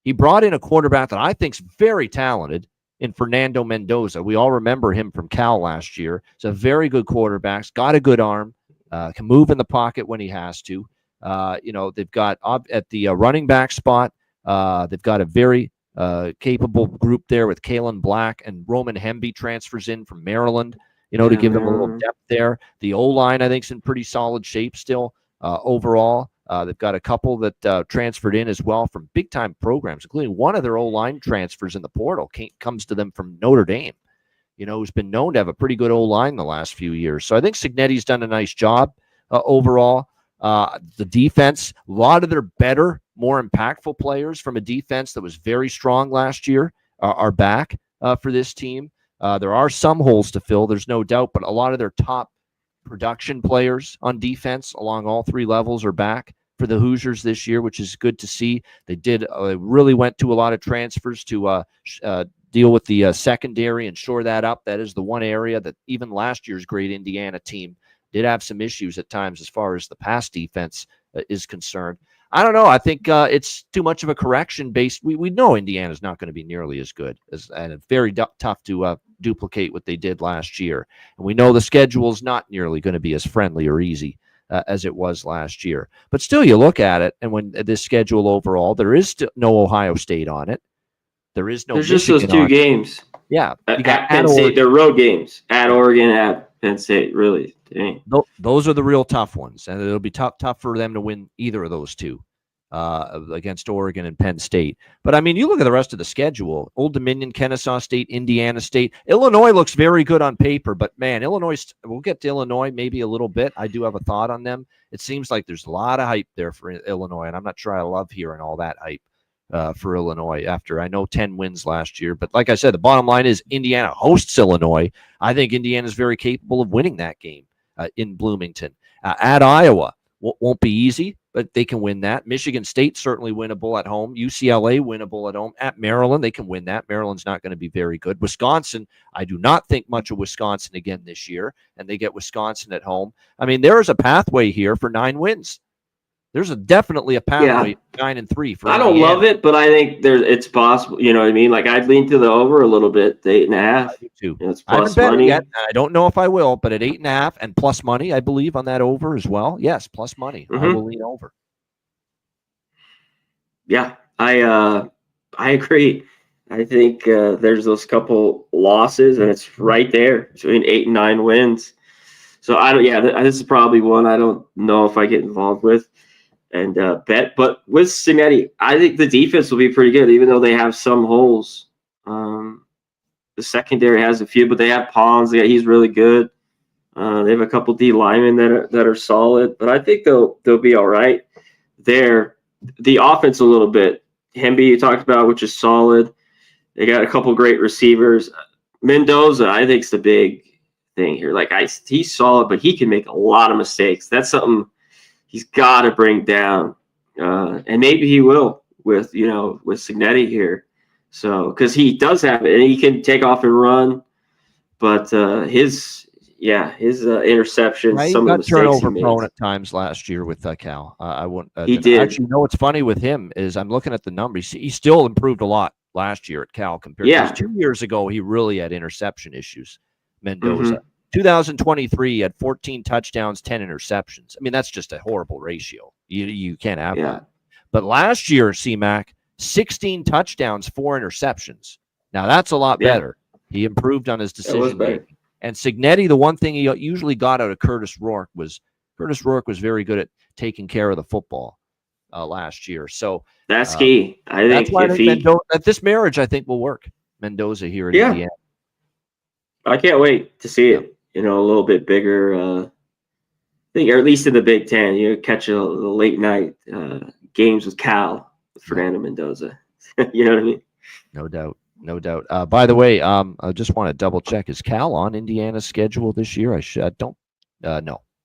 He brought in a quarterback that I think is very talented in Fernando Mendoza. We all remember him from Cal last year. He's a very good quarterback. He's got a good arm, can move in the pocket when he has to. They've got at the running back spot, they've got a very capable group there with Kalen Black, and Roman Hemby transfers in from Maryland, to give them a little depth there. The O-line, I think, is in pretty solid shape still overall. They've got a couple that transferred in as well from big-time programs, including one of their O-line transfers in the portal comes to them from Notre Dame, who's been known to have a pretty good O-line the last few years. So I think Cignetti's done a nice job overall. The defense, a lot of their better, more impactful players from a defense that was very strong last year are back for this team. There are some holes to fill, there's no doubt, but a lot of their top production players on defense along all three levels are back for the Hoosiers this year, which is good to see. They really went to a lot of transfers to deal with the secondary and shore that up. That is the one area that even last year's great Indiana team did have some issues at times as far as the pass defense is concerned. I don't know. I think it's too much of a correction based. We know Indiana's not going to be nearly as good and it's very tough to duplicate what they did last year. And we know the schedule is not nearly going to be as friendly or easy as it was last year. But still, you look at it, and when this schedule overall, there is still no Ohio State on it. There is no. There's Michigan just those two games. Yeah, at Penn State. They're road games at Oregon, at Penn State. Really, Those are the real tough ones, and it'll be tough for them to win either of those two against Oregon and Penn State. But I mean, you look at the rest of the schedule: Old Dominion, Kennesaw State, Indiana State. Illinois looks very good on paper, but man, Illinois. We'll get to Illinois maybe a little bit. I do have a thought on them. It seems like there's a lot of hype there for Illinois, and I'm not sure I love hearing all that hype for Illinois after I know 10 wins last year. But like I said, the bottom line is Indiana hosts Illinois. I think Indiana is very capable of winning that game in Bloomington. At Iowa, won't be easy, but they can win that. Michigan State certainly winnable at home. UCLA winnable at home. At Maryland, they can win that. Maryland's not going to be very good. Wisconsin, I do not think much of Wisconsin again this year, and they get Wisconsin at home. I mean, there is a pathway here for 9 wins. There's definitely a pathway 9-3 for. I don't love it, but I think it's possible. You know what I mean? Like I'd lean to the over a little bit, 8.5. I do too. It's plus money. Yet. I don't know if I will, but at 8.5 and plus money, I believe on that over as well. Yes, plus money. I will lean over. Yeah, I agree. I think there's those couple losses, and it's right there between 8 and 9 wins. So I don't. Yeah, this is probably one I don't know if I get involved with. And bet, but with Cincinnati, I think the defense will be pretty good, even though they have some holes. The secondary has a few, but they have Pons. He's really good. They have a couple D linemen that are solid, but I think they'll be all right. There, the offense a little bit. Hemby you talked about, which is solid. They got a couple great receivers. Mendoza, I think, is the big thing here. Like he's solid, but he can make a lot of mistakes. That's something he's got to bring down, and maybe he will with Cignetti here. So because he does have it, and he can take off and run, but his interceptions, right, some of the mistakes turnover he made. prone at times last year with Cal. I won't. He did. Actually, what's funny with him is I'm looking at the numbers. He still improved a lot last year at Cal compared to 2 years ago. He really had interception issues. Mendoza. 2023 had 14 touchdowns, 10 interceptions. I mean, that's just a horrible ratio. You can't have that. But last year, C-Mac, 16 touchdowns, 4 interceptions. Now, that's a lot better. He improved on his decision making. And Cignetti, the one thing he usually got out of Curtis Rourke was very good at taking care of the football last year. So that's key. I think Mendoza, this marriage, I think, will work. Mendoza here in Indiana. I can't wait to see it. A little bit bigger. I think, or at least in the Big Ten, catch the late night games with Cal, with Fernando Mendoza. You know what I mean? No doubt. By the way, I just want to double check: is Cal on Indiana's schedule this year? No,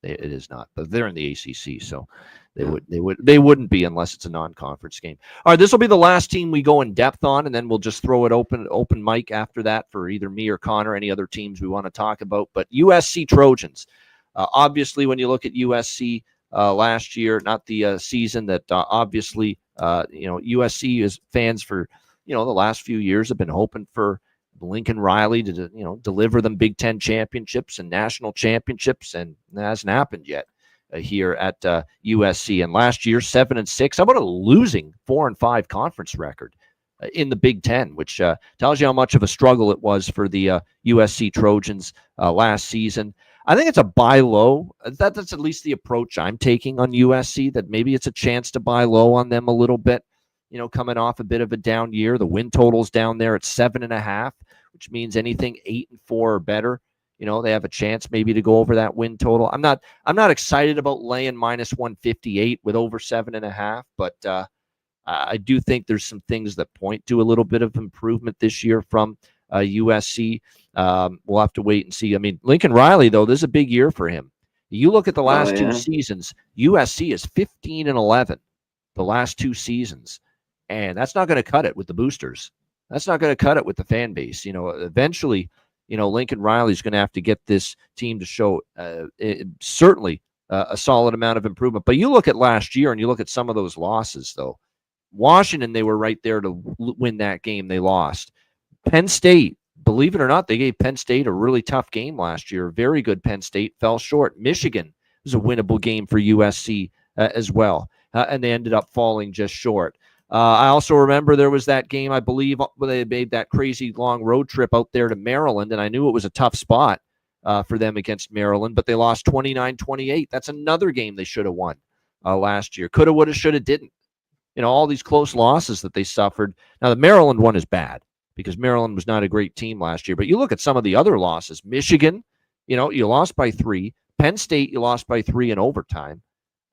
it is not. But they're in the ACC, so they wouldn't be unless it's a non-conference game. All right, this will be the last team we go in depth on, and then we'll just throw it open mic after that for either me or Connor, any other teams we want to talk about. But USC Trojans, obviously, when you look at USC last year, not the season that obviously USC is fans for the last few years have been hoping for Lincoln Riley to deliver them Big Ten championships and national championships, and that hasn't happened yet. Here at USC, and last year 7-6. How about a losing 4-5 conference record in the Big Ten, which tells you how much of a struggle it was for the USC Trojans last season. I think it's a buy low. That's at least the approach I'm taking on USC. That maybe it's a chance to buy low on them a little bit. Coming off a bit of a down year, the win total's down there at 7.5, which means anything 8-4 or better. They have a chance maybe to go over that win total. I'm not excited about laying -158 with over 7.5, but I do think there's some things that point to a little bit of improvement this year from USC. We'll have to wait and see. I mean, Lincoln Riley, though, this is a big year for him. You look at the last 2 seasons, USC is 15-11 the last 2 seasons, and that's not going to cut it with the boosters. That's not going to cut it with the fan base. Eventually, Lincoln Riley's going to have to get this team to show certainly a solid amount of improvement. But you look at last year and you look at some of those losses, though. Washington, they were right there to win that game. They lost. Penn State, believe it or not, they gave Penn State a really tough game last year. Very good Penn State, fell short. Michigan was a winnable game for USC as well, and they ended up falling just short. I also remember there was that game, I believe, where they made that crazy long road trip out there to Maryland, and I knew it was a tough spot for them against Maryland, but they lost 29-28. That's another game they should have won last year. Coulda, woulda, shoulda, didn't. All these close losses that they suffered. Now, the Maryland one is bad because Maryland was not a great team last year. But you look at some of the other losses. Michigan, you lost by 3. Penn State, you lost by 3 in overtime.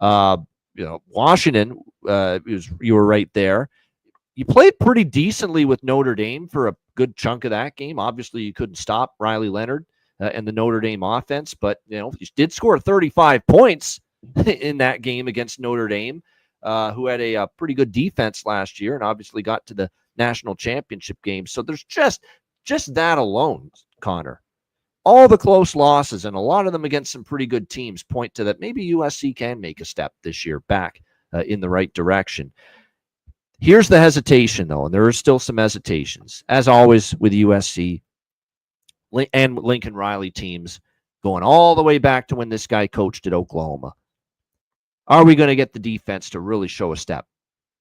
Washington, you were right there. You played pretty decently with Notre Dame for a good chunk of that game. Obviously, you couldn't stop Riley Leonard and the Notre Dame offense, but you did score 35 points in that game against Notre Dame, who had a pretty good defense last year and obviously got to the national championship game. So there's just that alone, Connor. All the close losses, and a lot of them against some pretty good teams, point to that maybe USC can make a step this year back in the right direction. Here's the hesitation, though, and there are still some hesitations. As always with USC and Lincoln Riley teams, going all the way back to when this guy coached at Oklahoma. Are we going to get the defense to really show a step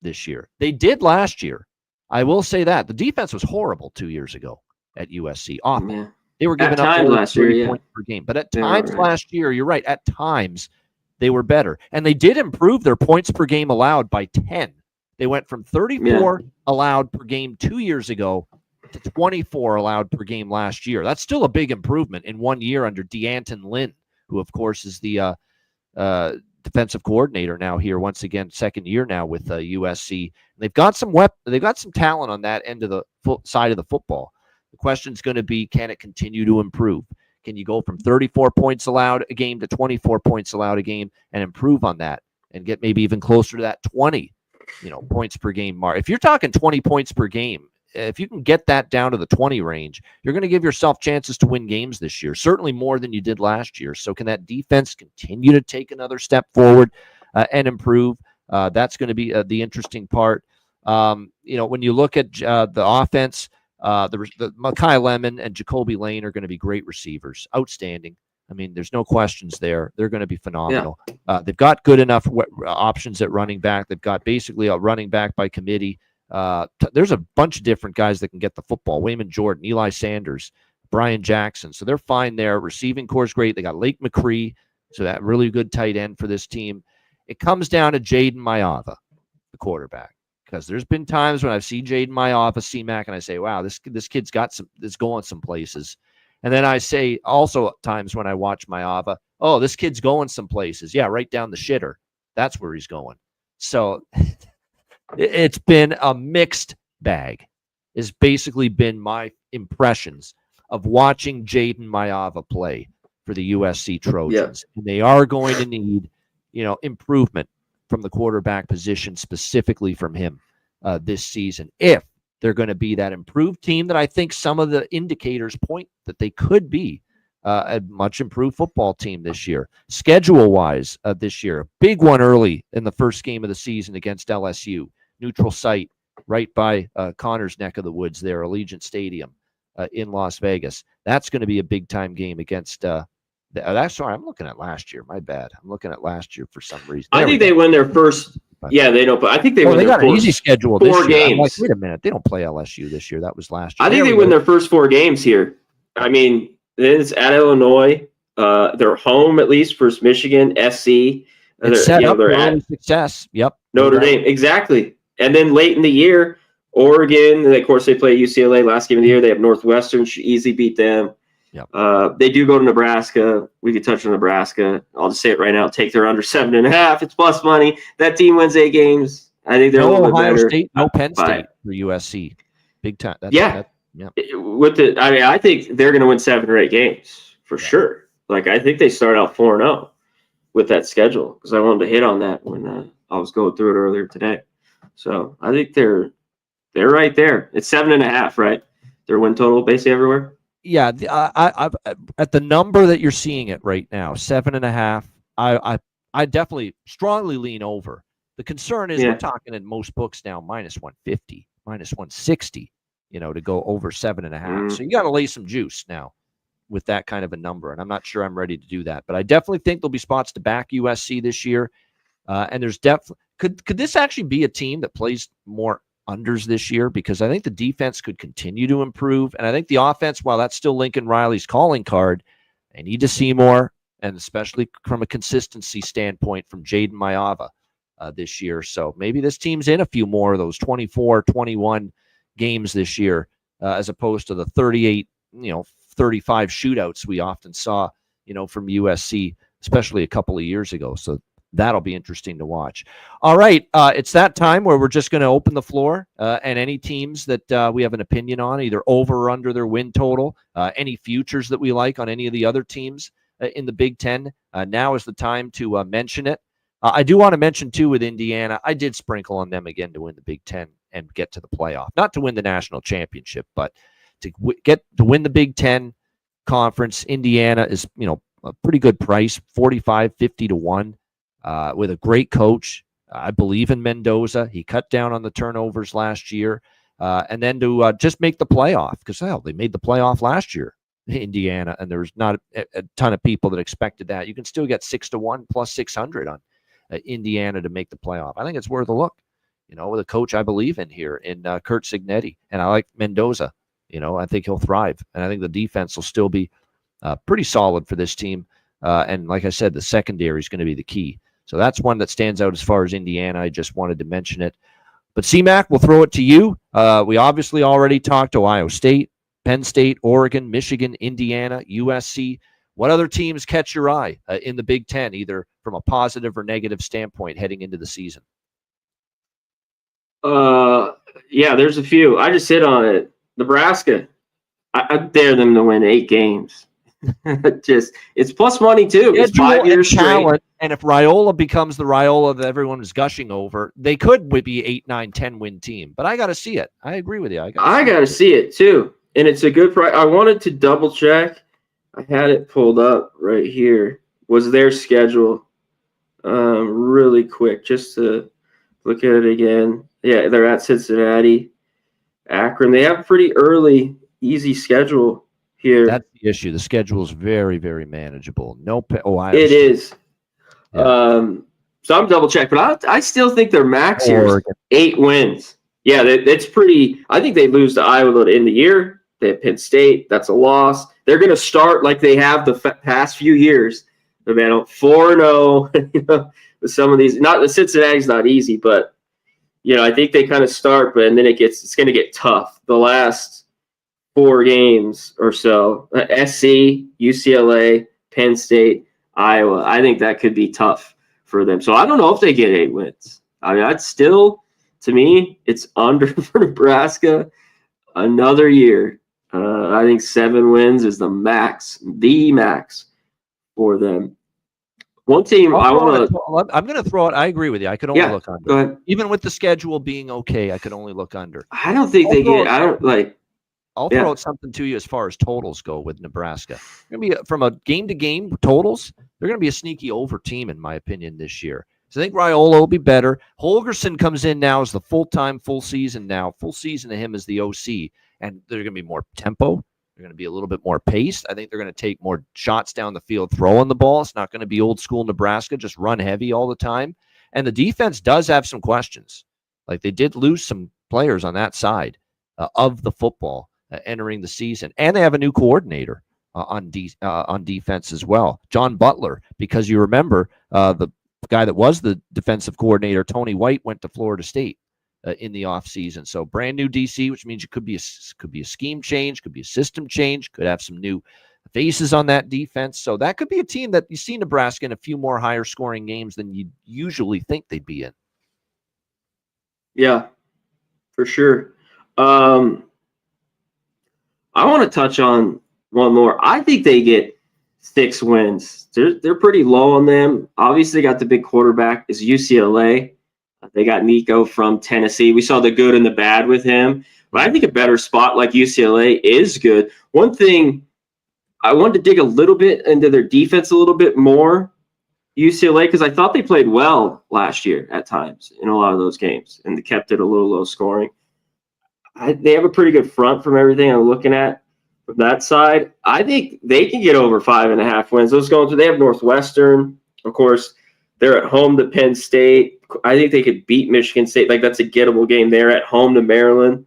this year? They did last year. I will say that. The defense was horrible 2 years ago at USC. Awful. Yeah. They were giving up last year, points per game. But at times last year, you're right, at times they were better. And they did improve their points per game allowed by 10. They went from 34 allowed per game 2 years ago to 24 allowed per game last year. That's still a big improvement in 1 year under D'Anton Lynn, who, of course, is the defensive coordinator now here once again, second year now with USC. They've got some they've got some talent on that end of the side of the football. The question is going to be, can it continue to improve? Can you go from 34 points allowed a game to 24 points allowed a game and improve on that and get maybe even closer to that 20, points per game mark? If you're talking 20 points per game, if you can get that down to the 20 range, you're going to give yourself chances to win games this year, certainly more than you did last year. So can that defense continue to take another step forward and improve? That's going to be the interesting part. When you look at the offense, the Mekhi Lemon and Jacoby Lane are going to be great receivers, outstanding. I mean, there's no questions there. They're going to be phenomenal. Yeah. They've got good enough options at running back. They've got basically a running back by committee. There's a bunch of different guys that can get the football. Wayman Jordan, Eli Sanders, Brian Jackson. So they're fine there. Receiving core is great. They got Lake McCree, so that really good tight end for this team. It comes down to Jaden Maiava, the quarterback, because there's been times when I've seen Jaden Maiava, C-Mac, and I say, wow, this kid's is going some places. And then I say also at times when I watch Maiava, oh, this kid's going some places. Yeah, right down the shitter. That's where he's going. So it's been a mixed bag. It's basically been my impressions of watching Jaden Maiava play for the USC Trojans. And they are going to need, improvement from the quarterback position, specifically from him this season, if they're going to be that improved team that I think some of the indicators point that they could be a much improved football team this year. Schedule-wise this year, a big one early in the first game of the season against LSU. Neutral site right by Connor's neck of the woods there, Allegiant Stadium in Las Vegas. That's going to be a big-time game against sorry, I'm looking at last year. My bad. I'm looking at last year for some reason. I think they win their first – yeah, they don't – I think they win their got an easy schedule this year. games. I'm like, wait a minute. They don't play LSU this year. That was last year. I think they win their first 4 games here. I mean, it's at Illinois. They're home at least versus Michigan, SC. It's set up for early success. Yep. Notre Dame. Exactly. And then late in the year, Oregon. And of course, they play UCLA last game of the year. They have Northwestern. Should easily beat them. Yep. They do go to Nebraska. We could touch on Nebraska. I'll just say it right now. Take their under 7.5. It's plus money. That team wins 8 games. I think they're a little bit better. State, no Penn State for USC. Big time. Yeah. I think they're going to win 7 or 8 games for sure. Like, I think they start out 4-0 with that schedule, because I wanted to hit on that when I was going through it earlier today. So I think they're right there. It's 7.5, right? Their win total basically everywhere. Yeah, I at the number that you're seeing it right now, 7.5. I definitely strongly lean over. The concern is we're talking in most books now -150, -160. To go over 7.5. So you got to lay some juice now with that kind of a number, and I'm not sure I'm ready to do that. But I definitely think there'll be spots to back USC this year, and there's definitely could this actually be a team that plays more unders this year, because I think the defense could continue to improve, and I think the offense, while that's still Lincoln Riley's calling card, They need to see more, and especially from a consistency standpoint from Jaden Mayava this year. So maybe this team's in a few more of those 24, 21 games this year, as opposed to the 38, 35 shootouts we often saw, from USC, especially a couple of years ago. So that'll be interesting to watch. All right. It's that time where we're just going to open the floor, and any teams that we have an opinion on, either over or under their win total, any futures that we like on any of the other teams in the Big Ten. Now is the time to mention it. I do want to mention, too, with Indiana, I did sprinkle on them again to win the Big Ten and get to the playoff. Not to win the national championship, but to win the Big Ten conference. Indiana is, a pretty good price, 45, 50 to 1. With a great coach. I believe in Mendoza. He cut down on the turnovers last year. And then to just make the playoff, because, they made the playoff last year, Indiana, and there was not a ton of people that expected that. You can still get 6 to 1 plus 600 on Indiana to make the playoff. I think it's worth a look, with a coach I believe in here in Kurt Signetti. And I like Mendoza. I think he'll thrive. And I think the defense will still be pretty solid for this team. And like I said, the secondary is going to be the key. So that's one that stands out as far as Indiana. I just wanted to mention it. But CMAC, we'll throw it to you. We obviously already talked Ohio State, Penn State, Oregon, Michigan, Indiana, USC. What other teams catch your eye in the Big Ten, either from a positive or negative standpoint heading into the season? Yeah, there's a few. I just hit on it. Nebraska. I dare them to win 8 games. It's plus money too. It's 5 years straight. And if Raiola becomes the Raiola that everyone is gushing over, they could be 8, 9, 10 win team. But I got to see it. I agree with you. I got to see it too. And it's a good price. I wanted to double check. I had it pulled up right here. Was their schedule really quick just to look at it again. Yeah, they're at Cincinnati, Akron. They have a pretty early, easy schedule here. That's the issue. The schedule is very, very manageable. Ohio It is. Yeah. So I'm double check, but I still think their max here is 8 wins. Yeah, that's pretty. I think they lose to Iowa in the year. They have Penn State. That's a loss. They're going to start like they have the past few years. They're 4-0. With some of these, not the Cincinnati's not easy, but I think they kind of start, but and then it's going to get tough. The last 4 games or so, SC, UCLA, Penn State, Iowa. I think that could be tough for them. So I don't know if they get 8 wins. I mean, that's still, to me, it's under for Nebraska. Another year. I think 7 wins is the max for them. One team I'm going to throw it. I agree with you. I could only look under. Go ahead. Even with the schedule being okay, I could only look under. I don't think they get. I don't like. I'll throw out something to you as far as totals go with Nebraska. Going to be from a game-to-game totals. They're going to be a sneaky over team, in my opinion, this year. So I think Raiola will be better. Holgerson comes in now as the full-time, full season now. Full season to him as the OC, and they're going to be more tempo. They're going to be a little bit more paced. I think they're going to take more shots down the field throwing the ball. It's not going to be old-school Nebraska, just run heavy all the time. And the defense does have some questions. Like they did lose some players on that side of the football. Entering the season, and they have a new coordinator on defense as well, John Butler, because you remember the guy that was the defensive coordinator, Tony White, went to Florida State in the offseason. So brand new DC, which means it could be a scheme change, could be a system change, could have some new faces on that defense. So that could be a team that you see Nebraska in a few more higher scoring games than you usually think they'd be in. Yeah, for sure. I want to touch on one more. I think they get 6 wins. They're pretty low on them. Obviously, they got the big quarterback is UCLA. They got Nico from Tennessee. We saw the good and the bad with him. But I think a better spot like UCLA is good. One thing, I wanted to dig a little bit into their defense a little bit more, UCLA, because I thought they played well last year at times in a lot of those games, and they kept it a little low scoring. They have a pretty good front from everything I'm looking at from that side. I think they can get over 5.5 wins. Those going through, they have Northwestern. Of course, they're at home to Penn State. I think they could beat Michigan State. Like, that's a gettable game. They're at home to Maryland.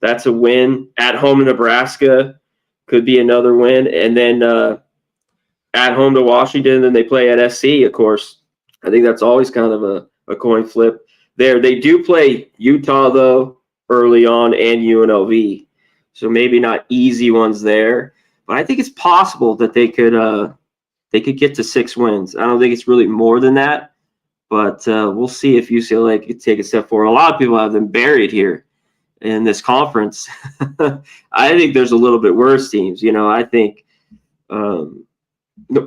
That's a win. At home to Nebraska could be another win. And then at home to Washington, then they play at SC, of course. I think that's always kind of a coin flip there. They do play Utah, though, early on, and UNLV. So maybe not easy ones there. But I think it's possible that they could get to 6 wins. I don't think it's really more than that. But we'll see if UCLA could take a step forward. A lot of people have them buried here in this conference. I think there's a little bit worse teams. I think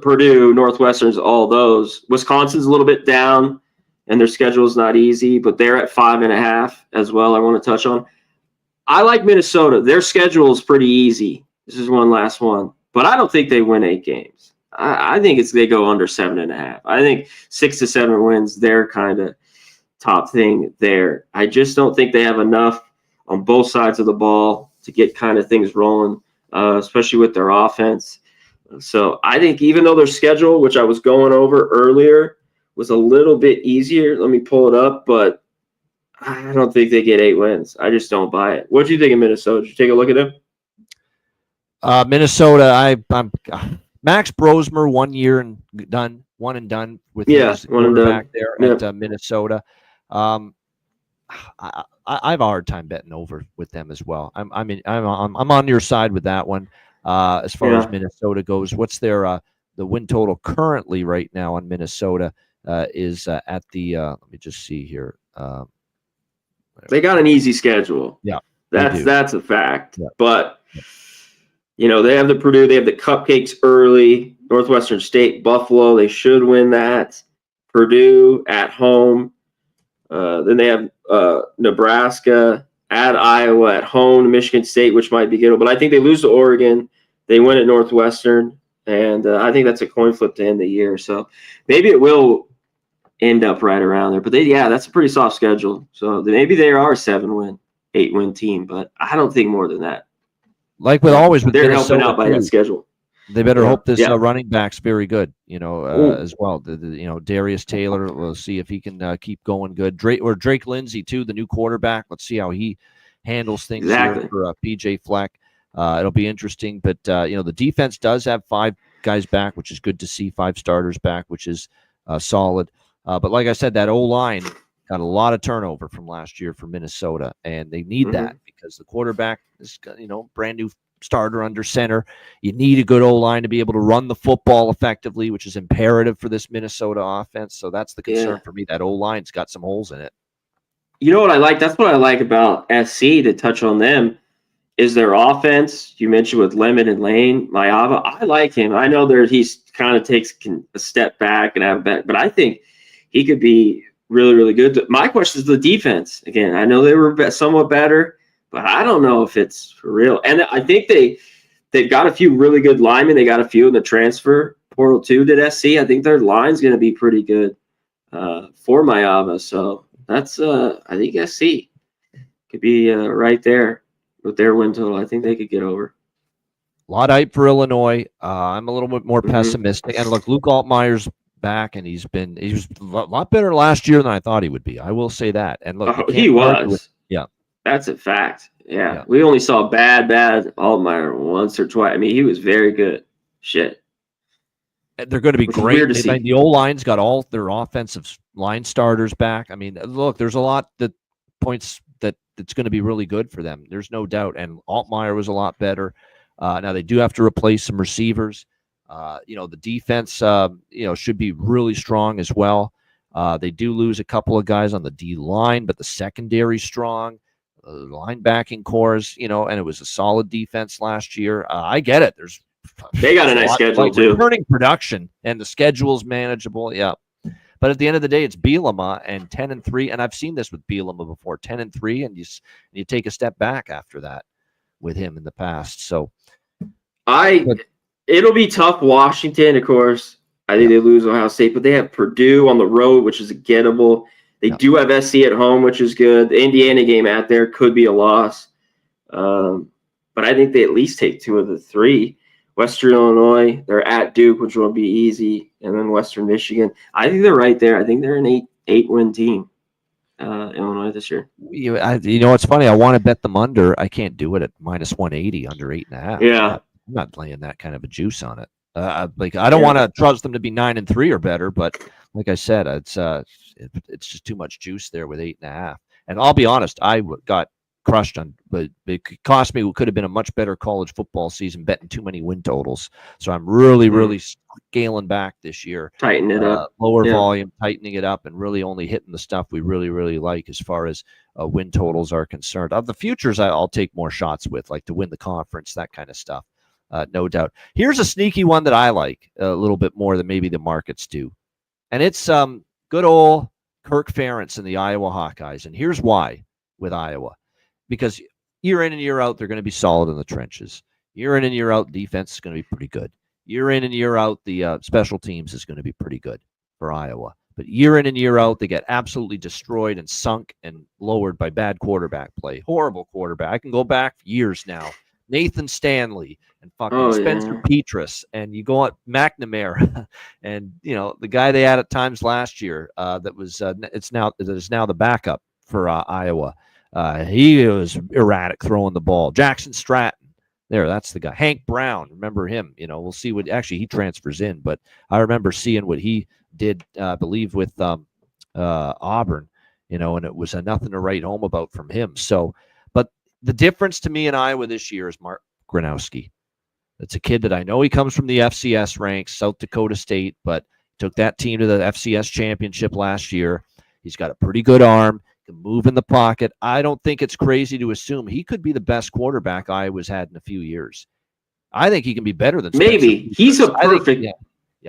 Purdue, Northwestern's, all those. Wisconsin's a little bit down, and their schedule is not easy, but they're at 5.5 as well. I want to touch on. I like Minnesota. Their schedule is pretty easy. This is one last one, but I don't think they win 8 games. I think they go under 7.5. I think 6 to 7 wins. Their kind of top thing there. I just don't think they have enough on both sides of the ball to get kind of things rolling, especially with their offense. So I think even though their schedule, which I was going over earlier, was a little bit easier. Let me pull it up, but I don't think they get 8 wins. I just don't buy it. What do you think of Minnesota? Did you take a look at them? Minnesota, I'm Max Brosmer, 1 year and done, one and done with his quarterback there at Minnesota. I have a hard time betting over with them as well. I'm on your side with that one. As far as Minnesota goes, what's their the win total currently right now on Minnesota is at the let me just see here. They got an easy schedule. Yeah, that's a fact. Yeah. But they have the Purdue, they have the Cupcakes early, Northwestern State, Buffalo, they should win that. Purdue at home. Then they have Nebraska, at Iowa, at home, Michigan State, which might be good. But I think they lose to Oregon. They win at Northwestern. And I think that's a coin flip to end the year. So maybe it will end up right around there. But that's a pretty soft schedule. So maybe they are a 7-win, 8-win team. But I don't think more than that. Like with always with they're helping out by that schedule. They better hope this running back's very good, as well. Darius Taylor, we'll see if he can keep going good. Drake Lindsey too, the new quarterback. Let's see how he handles things here for PJ Fleck. It'll be interesting, but the defense does have 5 guys back, which is good to see. 5 starters back, which is solid. But like I said, that O-line got a lot of turnover from last year for Minnesota, and they need that because the quarterback is, brand new starter under center. You need a good O-line to be able to run the football effectively, which is imperative for this Minnesota offense. So that's the concern for me. That O-line's got some holes in it. You know what I like? That's what I like about SC, to touch on them, is their offense. You mentioned with Lemon and Lane, Mayava. I like him. I know he's kind of takes a step back and have a back, but I think he could be really, really good. My question is the defense. Again, I know they were somewhat better, but I don't know if it's for real. And I think they've got a few really good linemen. They got a few in the transfer portal too at SC. I think their line's going to be pretty good for Mayava. So that's I think SC could be right there with their win total. I think they could get over. A lot of hype for Illinois. I'm a little bit more pessimistic. And look, Luke Altmaier's back, and he was a lot better last year than I thought he would be. I will say that. And look, he was. That's a fact. Yeah. We only saw bad Altmaier once or twice. I mean, he was very good. Shit. They're going to be great. The O-line's got all their offensive line starters back. I mean, look, there's a lot that points that's going to be really good for them. There's no doubt. And Altmaier was a lot better. Now they do have to replace some receivers. The defense, should be really strong as well. They do lose a couple of guys on the D line, but the secondary's strong. Linebacking cores, and it was a solid defense last year. I get it. They got a nice schedule too. Returning production, and the schedule's manageable. Yeah, but at the end of the day, it's Bielema and 10-3, and I've seen this with Bielema before. 10-3, and you take a step back after that with him in the past. So, it'll be tough. Washington, of course. I think they lose Ohio State, but they have Purdue on the road, which is gettable. They do have SC at home, which is good. The Indiana game out there could be a loss. But I think they at least take 2 of the 3. Western Illinois, they're at Duke, which will be easy. And then Western Michigan. I think they're right there. I think they're an 8-win team, Illinois this year. It's funny. I want to bet them under. I can't do it at -180, under 8.5. Yeah. I'm not laying that kind of a juice on it. Like I don't want to trust them to be 9-3 or better, but like I said, it's just too much juice there with 8.5. And I'll be honest, got crushed on, but it cost me. It could have been a much better college football season betting too many win totals. So I'm really scaling back this year, tighten it up, lower volume, tightening it up, and really only hitting the stuff we really like as far as win totals are concerned. Of the futures, I'll take more shots with, like to win the conference, that kind of stuff. No doubt. Here's a sneaky one that I like a little bit more than maybe the markets do. And it's good old Kirk Ferentz and the Iowa Hawkeyes. And here's why with Iowa. Because year in and year out, they're going to be solid in the trenches. Year in and year out, defense is going to be pretty good. Year in and year out, the special teams is going to be pretty good for Iowa. But year in and year out, they get absolutely destroyed and sunk and lowered by bad quarterback play. Horrible quarterback. I can go back years now. Nathan Stanley and fucking Spencer Petras, and you go on McNamara, and the guy they had at times last year that is now the backup for Iowa. He was erratic throwing the ball. Jackson Stratton, that's the guy. Hank Brown, remember him? We'll see what actually he transfers in, but I remember seeing what he did, I believe, with Auburn. And it was nothing to write home about from him. So, but the difference to me in Iowa this year is Mark Gronowski. It's a kid that I know he comes from the FCS ranks, South Dakota State, but took that team to the FCS championship last year. He's got a pretty good arm, can move in the pocket. I don't think it's crazy to assume he could be the best quarterback Iowa's had in a few years. I think he can be better than Spencer maybe. Petras. He's a perfect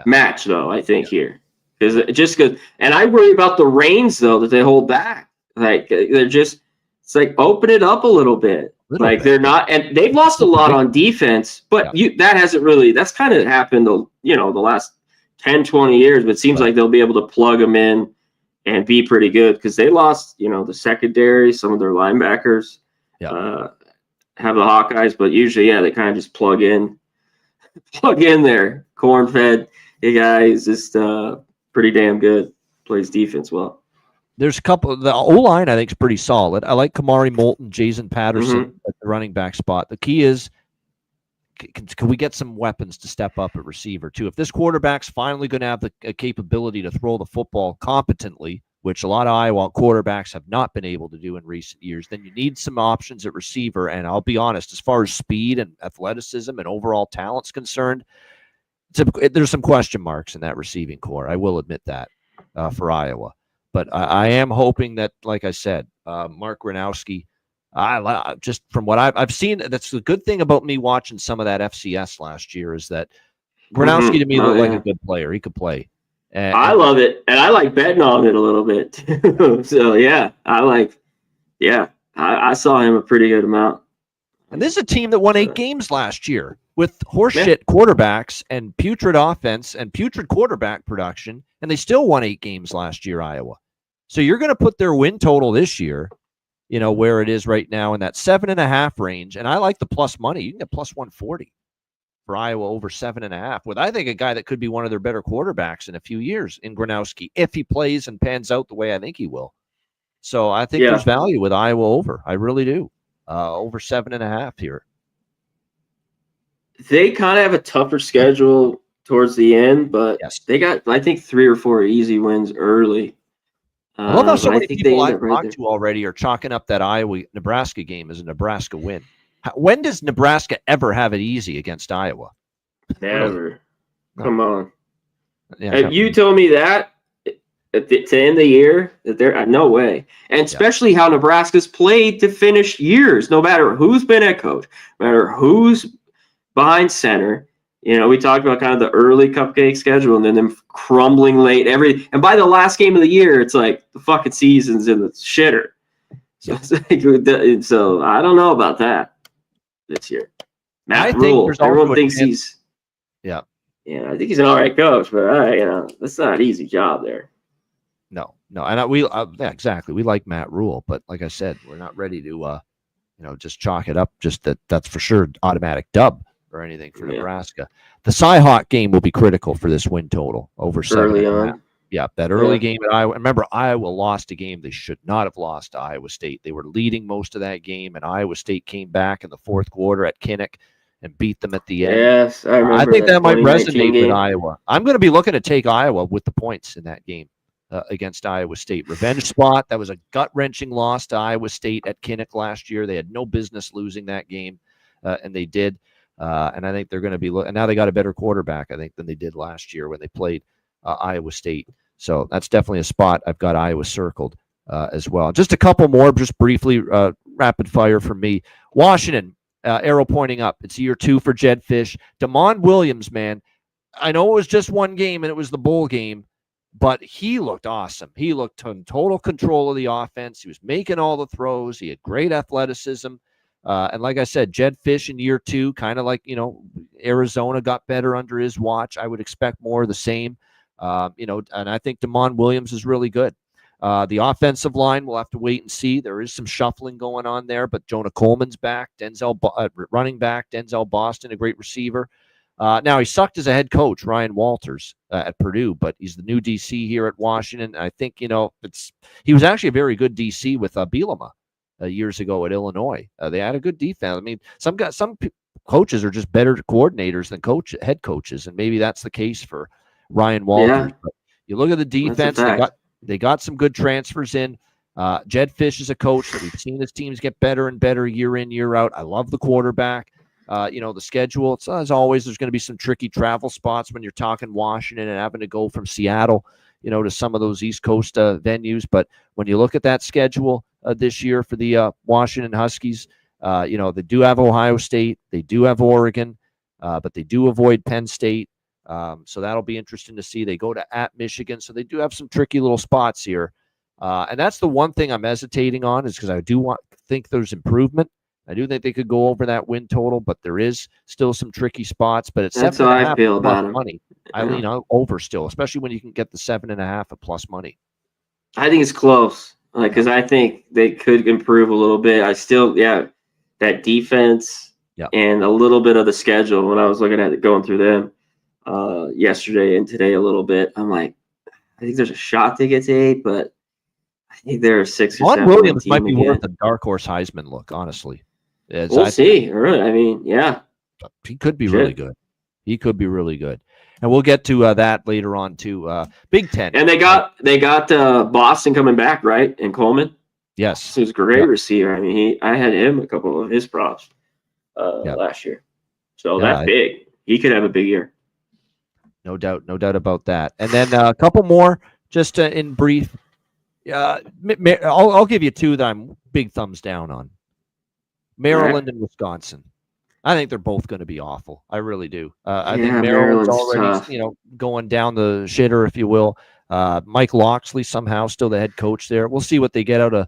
match, though, I think, here. And I worry about the reins, though, that they hold back. Like, they're just, it's like, open it up a little bit. They're not, and they've lost a lot on defense, but that hasn't really, that's kind of happened, the last 10, 20 years, but it seems like they'll be able to plug them in and be pretty good because they lost, the secondary, some of their linebackers have the Hawkeyes, but usually, they kind of just plug in there. Corn-fed guy is just pretty damn good, plays defense well. There's a couple. The O-line, I think, is pretty solid. I like Kamari Moulton, Jason Patterson at the running back spot. The key is, can we get some weapons to step up at receiver, too? If this quarterback's finally going to have the capability to throw the football competently, which a lot of Iowa quarterbacks have not been able to do in recent years, then you need some options at receiver. And I'll be honest, as far as speed and athleticism and overall talent's concerned, there's some question marks in that receiving core. I will admit that for Iowa. But I am hoping that, like I said, Mark Gronowski, just from what I've seen, that's the good thing about me watching some of that FCS last year is that Gronowski to me looked like a good player. He could play. I love it. And I like betting on it a little bit. So, I saw him a pretty good amount. And this is a team that won 8 games last year with horseshit quarterbacks and putrid offense and putrid quarterback production, and they still won 8 games last year, Iowa. So you're going to put their win total this year, where it is right now in that 7.5 range. And I like the plus money. You can get plus 140 for Iowa over 7.5 with, I think, a guy that could be one of their better quarterbacks in a few years in Gronowski, if he plays and pans out the way I think he will. So I think there's value with Iowa over. I really do. Over 7.5 here. They kind of have a tougher schedule towards the end, but they got, I think, 3 or 4 easy wins early. I love how so many people I've talked to already are chalking up that Iowa-Nebraska game as a Nebraska win. When does Nebraska ever have it easy against Iowa? Never. Really? Come on. Yeah, you told me that at the end of the year, that they're no way. And especially how Nebraska's played to finish years, no matter who's been head coach, no matter who's behind center. We talked about kind of the early cupcake schedule and then them crumbling late. And by the last game of the year, it's like the fucking season's in the shitter. So I don't know about that this year. Matt Rule, everyone thinks he's I think he's an all right coach, but that's not an easy job there. No, and exactly. We like Matt Rule, but like I said, we're not ready to just chalk it up. Just that's for sure automatic dub or anything for Nebraska. The Cyhawk game will be critical for this win total over 7.5. Yeah, that early game at Iowa. Remember, Iowa lost a game they should not have lost to Iowa State. They were leading most of that game, and Iowa State came back in the fourth quarter at Kinnick and beat them at the end. Yes, I remember. I think that might 2019 resonate with game. Iowa. I'm going to be looking to take Iowa with the points in that game against Iowa State. Revenge spot. That was a gut-wrenching loss to Iowa State at Kinnick last year. They had no business losing that game, and they did. And I think they're going to be and now they got a better quarterback, I think, than they did last year when they played Iowa State. So that's definitely a spot I've got Iowa circled as well. Just a couple more, just briefly, rapid fire from me. Washington, arrow pointing up. It's year 2 for Jed Fish. Damon Williams, man, I know it was just one game and it was the bowl game, but he looked awesome. He looked in total control of the offense. He was making all the throws. He had great athleticism. And like I said, Jed Fish in year 2, kind of like, Arizona got better under his watch. I would expect more of the same. And I think Damon Williams is really good. The offensive line, we'll have to wait and see. There is some shuffling going on there, but Jonah Coleman's back. Running back, Denzel Boston, a great receiver. Now, he sucked as a head coach, Ryan Walters, at Purdue, but he's the new DC here at Washington. I think, he was actually a very good DC with Bielema years ago at Illinois. They had a good defense. I mean, some coaches are just better coordinators than head coaches, and maybe that's the case for Ryan Walters. Yeah. But you look at the defense, they got some good transfers in. Jed Fish is a coach that we've seen his teams get better and better year in, year out. I love the quarterback. The schedule, it's, as always, there's going to be some tricky travel spots when you're talking Washington and having to go from Seattle, to some of those East Coast venues. But when you look at that schedule this year for the Washington Huskies, they do have Ohio State, they do have Oregon, but they do avoid Penn State. So that'll be interesting to see. They go to at Michigan, so they do have some tricky little spots here. And that's the one thing I'm hesitating on, is because I do think there's improvement. I do think they could go over that win total, but there is still some tricky spots. But it's That's how I feel about them. Money. I lean over still, especially when you can get the 7.5 at plus money. I think it's close, because I think they could improve a little bit. I still, that defense and a little bit of the schedule. When I was looking at it, going through them yesterday and today a little bit, I'm like, I think there's a shot to get to 8, but I think there are 6 or 7. Williams might be worth a dark horse Heisman look, honestly. We'll see. Really, I mean, he could be really good. He could be really good, and we'll get to that later on too. Big Ten, and they got Boston coming back, right? And Coleman. Yes, he's a great receiver. I mean, I had him a couple of his props last year, so that's big. He could have a big year. No doubt about that. And then a couple more, just in brief. I'll give you 2 that I'm big thumbs down on. Maryland and Wisconsin. I think they're both going to be awful. I really do. I think Maryland's already, going down the shitter, if you will. Mike Loxley somehow still the head coach there. We'll see what they get out of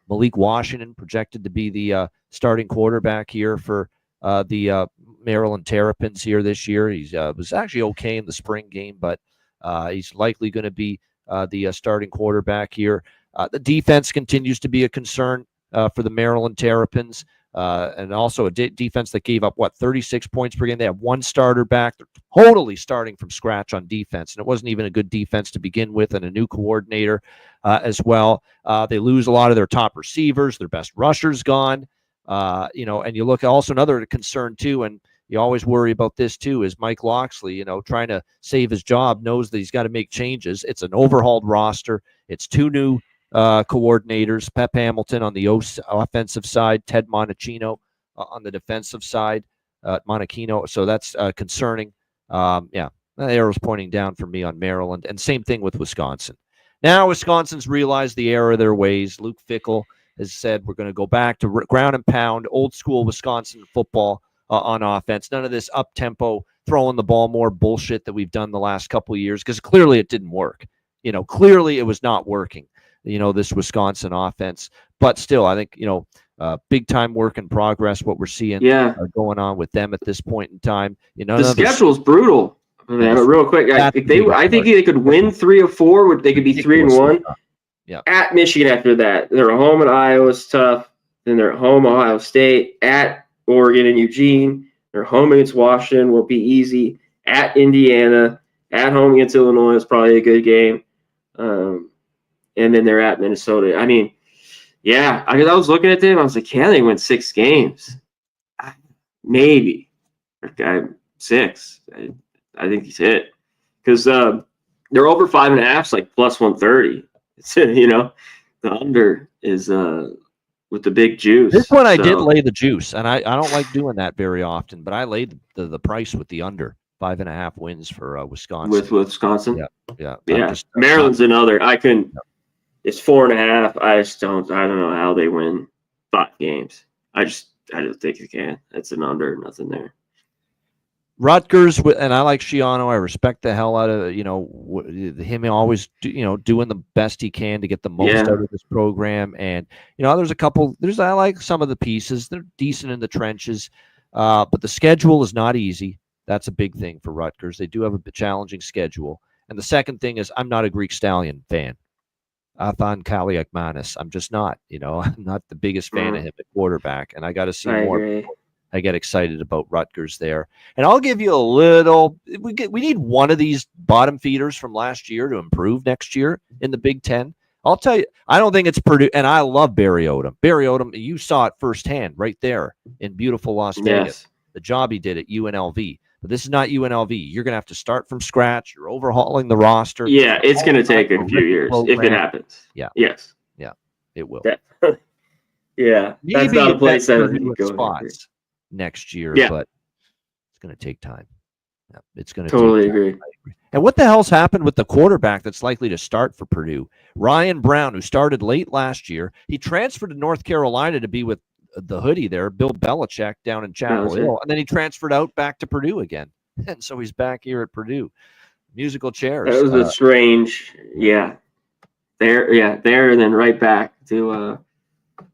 Malik Washington, projected to be the starting quarterback here for the Maryland Terrapins here this year. He was actually okay in the spring game, but he's likely going to be the starting quarterback here. The defense continues to be a concern for the Maryland Terrapins. And also a defense that gave up 36 points per game. They have 1 starter back. They're totally starting from scratch on defense, and it wasn't even a good defense to begin with, and a new coordinator as well. They lose a lot of their top receivers. Their best rusher's gone. And you look also another concern too, and you always worry about this too, is Mike Loxley, trying to save his job, knows that he's got to make changes. It's an overhauled roster. It's 2 new coordinators, Pep Hamilton on the offensive side, Ted Monachino on the defensive side, Monachino. So that's concerning. The arrow's pointing down for me on Maryland, and same thing with Wisconsin. Now Wisconsin's realized the error of their ways. Luke Fickell has said we're going to go back to ground and pound, old school Wisconsin football on offense. None of this up-tempo, throwing the ball more bullshit that we've done the last couple of years, because clearly it didn't work. Clearly it was not working. This Wisconsin offense, but still, I think, big time work in progress, what we're seeing going on with them at this point in time. The schedule's brutal. Man, real quick, I think they could win 3 or 4. They could be 3-1. Yeah. At Michigan after that. They're home at Iowa's tough. Then they're at home Ohio State, at Oregon and Eugene. They're home against Washington, will be easy. At Indiana, at home against Illinois is probably a good game. And then they're at Minnesota. I mean, I was looking at them. I was like, they win 6 games? Maybe. Guy 6. I think he's hit because they're over 5.5, like plus 130. The under is with the big juice. This one I did lay the juice, and I don't like doing that very often, but I laid the price with the under 5.5 wins for Wisconsin. With Wisconsin, yeah. Maryland's another. I couldn't. Yeah. It's 4.5. I don't know how they win 5 games. I don't think they can. It's an under. Nothing there. Rutgers, and I like Schiano. I respect the hell out of him always doing the best he can to get the most out of this program. And I like some of the pieces. They're decent in the trenches, but the schedule is not easy. That's a big thing for Rutgers. They do have a challenging schedule. And the second thing is, I'm not a Greek Stallion fan. Athan Kaliakmanis. I'm just not. I'm not the biggest fan of him at quarterback, and I got to see more. Agree. I get excited about Rutgers there. And I'll give you a little – we need one of these bottom feeders from last year to improve next year in the Big Ten. I'll tell you, I don't think it's Purdue – and I love Barry Odom. Barry Odom, you saw it firsthand right there in beautiful Las Vegas, the job he did at UNLV. But this is not UNLV. You're going to have to start from scratch. You're overhauling the roster. Yeah, it's going to take a few years if it happens. Yeah. Yes. Yeah, it will. Yeah. Maybe that's not a place that would go spots next year, but it's going to take time. Yeah, it's going to totally take time. Agree. And what the hell's happened with the quarterback that's likely to start for Purdue? Ryan Brown, who started late last year, he transferred to North Carolina to be with the hoodie there, Bill Belichick down in Chapel Hill, and then he transferred out back to Purdue again, and so he's back here at Purdue. Musical chairs. That was a strange, there, and then right back to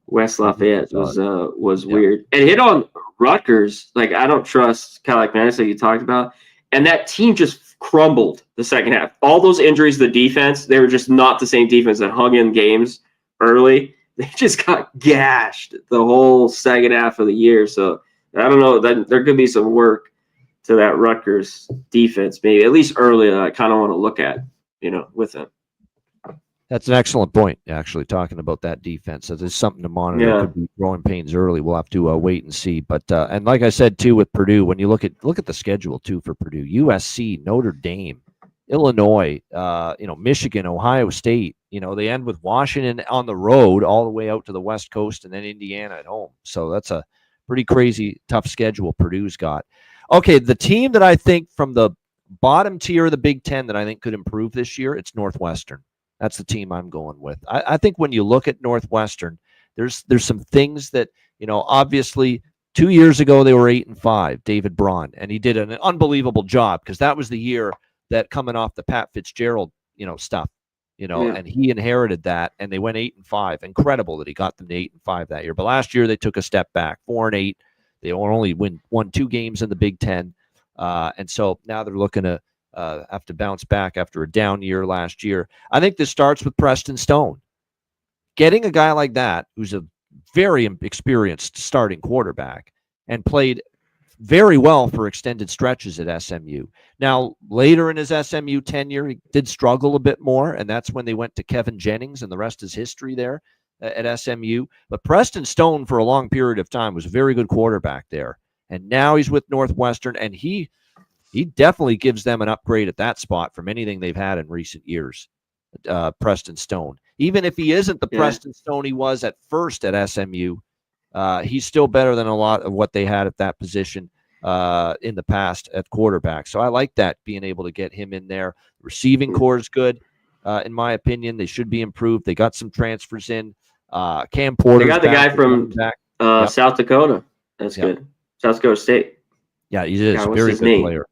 West Lafayette was weird. And hit on Rutgers. Like, I don't trust Kaliakmanis that you talked about, and that team just crumbled the second half. All those injuries, the defense, they were just not the same defense that hung in games early. They just got gashed the whole second half of the year. So I don't know. There could be some work to that Rutgers defense, maybe at least early. That I kind of want to look at, with them. That's an excellent point. Actually, talking about that defense, that is something to monitor. Yeah. Could be growing pains early. We'll have to wait and see. But and like I said too, with Purdue, when you look at the schedule too for Purdue, USC, Notre Dame, Illinois, Michigan, Ohio State. They end with Washington on the road all the way out to the West Coast, and then Indiana at home. So that's a pretty crazy, tough schedule Purdue's got. Okay, the team that I think from the bottom tier of the Big Ten that I think could improve this year, it's Northwestern. That's the team I'm going with. I think when you look at Northwestern, there's some things that, obviously 2 years ago they were 8-5, David Braun, and he did an unbelievable job because that was the year that coming off the Pat Fitzgerald, stuff. And he inherited that, and they went 8-5. Incredible that he got them to 8-5 that year. But last year they took a step back, 4-8. They only won 2 games in the Big Ten, and so now they're looking to have to bounce back after a down year last year. I think this starts with Preston Stone. Getting a guy like that, who's a very experienced starting quarterback, and played very well for extended stretches at SMU. Now, later in his SMU tenure, he did struggle a bit more, and that's when they went to Kevin Jennings, and the rest is history there at SMU. But Preston Stone, for a long period of time, was a very good quarterback there. And now he's with Northwestern, and he definitely gives them an upgrade at that spot from anything they've had in recent years, Preston Stone. Even if he isn't the Preston Stone he was at first at SMU, he's still better than a lot of what they had at that position in the past at quarterback. So I like that, being able to get him in there. Receiving core is good, in my opinion. They should be improved. They got some transfers in. Cam Porter. They got the guy from South Dakota. That's good. South Dakota State. Yeah, he is a very good player.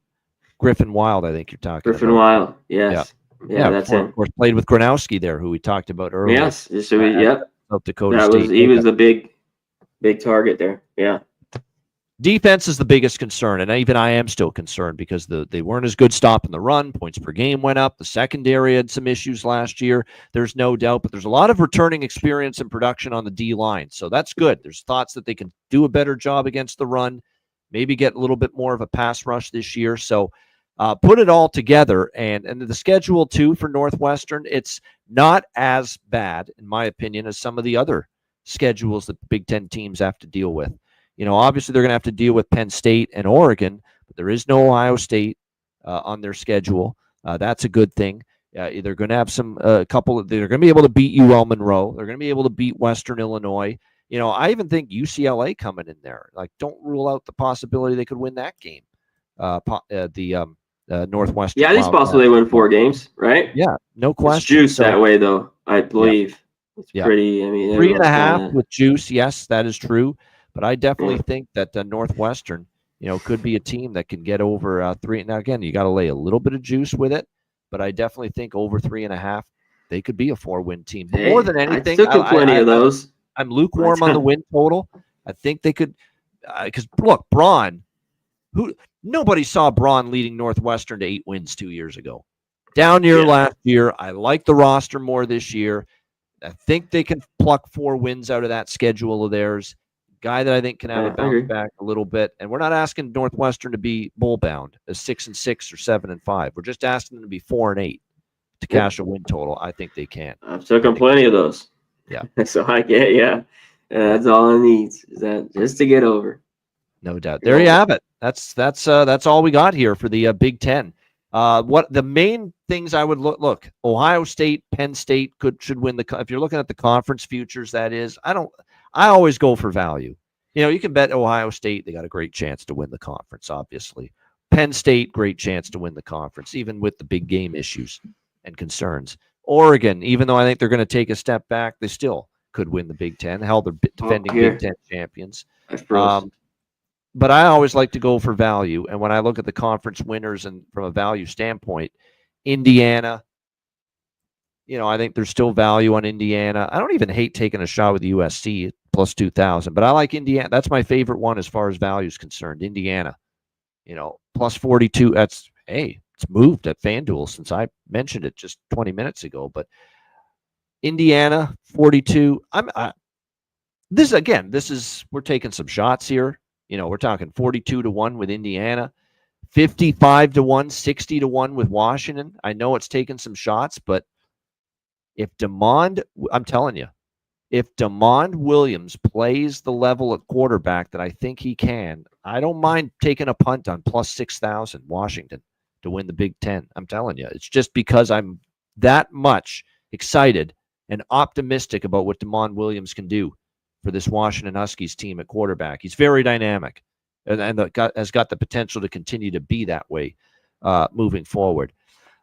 Griffin Wild, I think you're talking about. Griffin Wild, yes. Yeah, that's him. Of course, played with Gronowski there, who we talked about earlier. Yes, so South Dakota State. He was the big target there. Yeah. Defense is the biggest concern, and even I am still concerned because they weren't as good stopping the run. Points per game went up. The secondary had some issues last year. There's no doubt, but there's a lot of returning experience and production on the D-line, so that's good. There's thoughts that they can do a better job against the run, maybe get a little bit more of a pass rush this year. So put it all together, and the schedule, too, for Northwestern, it's not as bad, in my opinion, as some of the other schedules that Big Ten teams have to deal with. Obviously they're going to have to deal with Penn State and Oregon, but there is no Ohio State on their schedule. That's a good thing. They're going to have they're going to be able to beat UL Monroe. They're going to be able to beat Western Illinois. I even think UCLA coming in there. Like, don't rule out the possibility they could win that game. Northwestern. Yeah, it's possible they win 4 games, right? Yeah, no question. It's juice that way, though, I believe. Yeah. It's pretty, 3.5 with juice. Yes, that is true. But I definitely think that Northwestern, could be a team that can get over 3. Now, again, you got to lay a little bit of juice with it, but I definitely think over 3.5, they could be a 4-win team. But more than anything, I took plenty of those. I'm lukewarm on the win total. I think they could, because look, Braun, nobody saw Braun leading Northwestern to 8 wins 2 years ago. Down year last year. I like the roster more this year. I think they can pluck 4 wins out of that schedule of theirs. Guy that I think can have a bounce back a little bit. And we're not asking Northwestern to be bowl bound as 6-6 or 7-5. We're just asking them to be 4-8 to cash a win total. I think they can. I've taken plenty of those. Yeah. So I get, that's all I need, is that just to get over. No doubt. There you have it. That's all we got here for the Big Ten. What the main things I would look, Ohio State, Penn State should win if you're looking at the conference futures, that is. I always go for value. You can bet Ohio State, they got a great chance to win the conference, obviously. Penn State, great chance to win the conference, even with the big game issues and concerns. Oregon, even though I think they're going to take a step back, they still could win the Big Ten. Hell, they're defending Big Ten champions. But I always like to go for value. And when I look at the conference winners and from a value standpoint, Indiana, I think there's still value on Indiana. I don't even hate taking a shot with USC plus 2,000, but I like Indiana. That's my favorite one as far as value is concerned. Indiana, plus 42. It's moved at FanDuel since I mentioned it just 20 minutes ago. But Indiana 42. We're taking some shots here. We're talking 42-1 with Indiana, 55-1, 60-1 with Washington. I know it's taken some shots, but I'm telling you, if DeMond Williams plays the level at quarterback that I think he can, I don't mind taking a punt on plus 6,000 Washington to win the Big Ten. I'm telling you, it's just because I'm that much excited and optimistic about what DeMond Williams can do for this Washington Huskies team at quarterback. He's very dynamic and has got the potential to continue to be that way moving forward.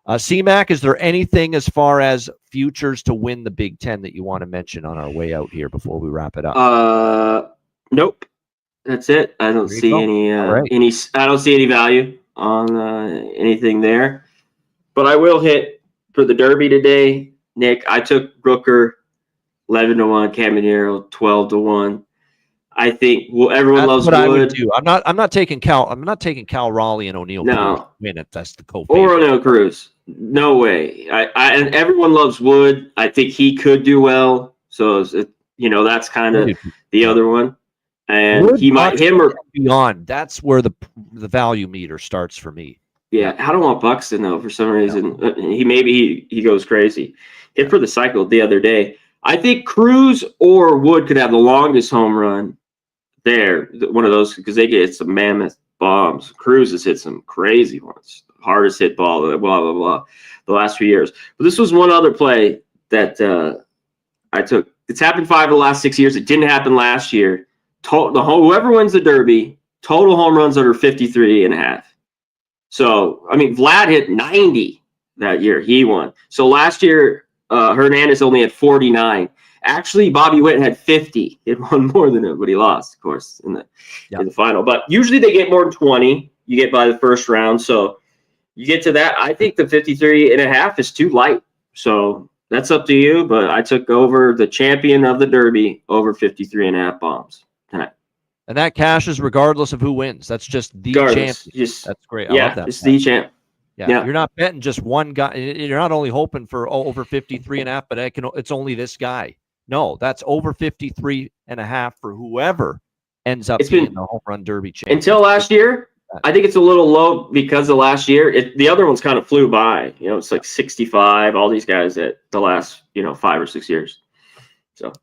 CMAC, is there anything as far as futures to win the Big Ten that you want to mention on our way out here before we wrap it up? Nope. That's it. I don't see any I don't see any value on anything there. But I will hit for the Derby today, Nick. I took Rooker 11-1, Caminero 12-1. I think everyone loves Wood. I would do. I'm not taking Cal. I'm not taking Cal Raleigh and O'Neill. No, win it. That's the co. Or O'Neill Cruz. No way. And everyone loves Wood. I think he could do well. So that's kind of the other one. And Wood, him or beyond. That's where the value meter starts for me. Yeah, I don't want Buxton though for some reason. No. He goes crazy. Hit for the cycle the other day. I think Cruz or Wood could have the longest home run there. One of those, because they get some mammoth bombs. Cruz has hit some crazy ones. Hardest hit ball, blah, blah, blah, the last few years. But this was one other play that I took. It's happened 5 of the last 6 years. It didn't happen last year. Whoever wins the Derby, total home runs under 53.5. So, Vlad hit 90 that year. He won. So last year, Hernandez only had 49. Actually, Bobby Witt had 50. He had won more than him, but he lost, of course, in the final. But usually they get more than 20. You get by the first round. So you get to that. I think the 53.5 is too light. So that's up to you. But I took over the champion of the Derby over 53.5 bombs tonight. And that cashes regardless of who wins. That's just the champion. That's great. I love that. It's the champ. Yeah, you're not betting just one guy. You're not only hoping for over 53.5, but it's only this guy. No, that's over 53.5 for whoever ends up being the home run derby champion. Until last year, I think it's a little low because of last year. The other ones kind of flew by. It's like 65. All these guys at the last 5 or 6 years. So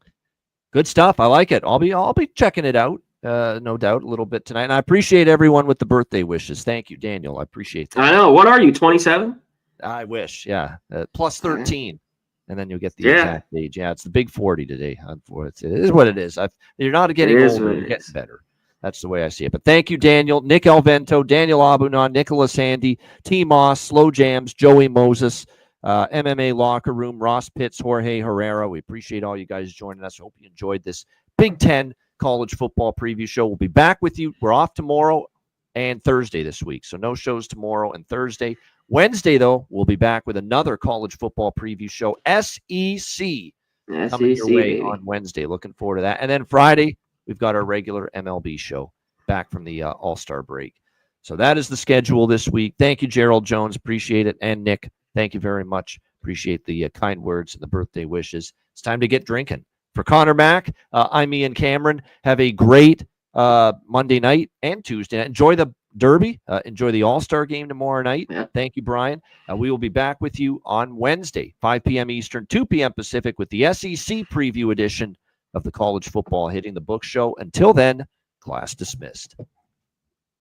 good stuff. I like it. I'll be checking it out. no doubt, a little bit tonight. And I appreciate everyone with the birthday wishes. Thank you, Daniel. I appreciate that. I know. What are you, 27? I wish, yeah. Plus 13. And then you'll get the Yeah. exact age. Yeah, it's the big 40 today. It is what it is. You're not getting older, you're getting better. That's the way I see it. But thank you, Daniel, Nick Alvento, Daniel Abunon, Nicholas Handy, T. Moss, Slow Jams, Joey Moses, MMA Locker Room, Ross Pitts, Jorge Herrera. We appreciate all you guys joining us. Hope you enjoyed this Big Ten college football preview show. We'll be back with you. We're off tomorrow and Thursday this week, so no shows tomorrow and Thursday. Wednesday, though, we'll be back with another college football preview show, SEC, coming your way baby. on Wednesday. Looking forward to that. And then Friday, we've got our regular MLB show back from the All-Star break. So that is the schedule this week. Thank you, Gerald Jones. Appreciate it. And Nick, thank you very much. Appreciate the kind words and the birthday wishes. It's time to get drinking. For Connor Mack, I'm Ian Cameron. Have a great Monday night and Tuesday night. Enjoy the Derby. Enjoy the All-Star game tomorrow night. Yeah. Thank you, Brian. We will be back with you on Wednesday, 5 p.m. Eastern, 2 p.m. Pacific, with the SEC preview edition of the College Football Hitting the Book show. Until then, class dismissed.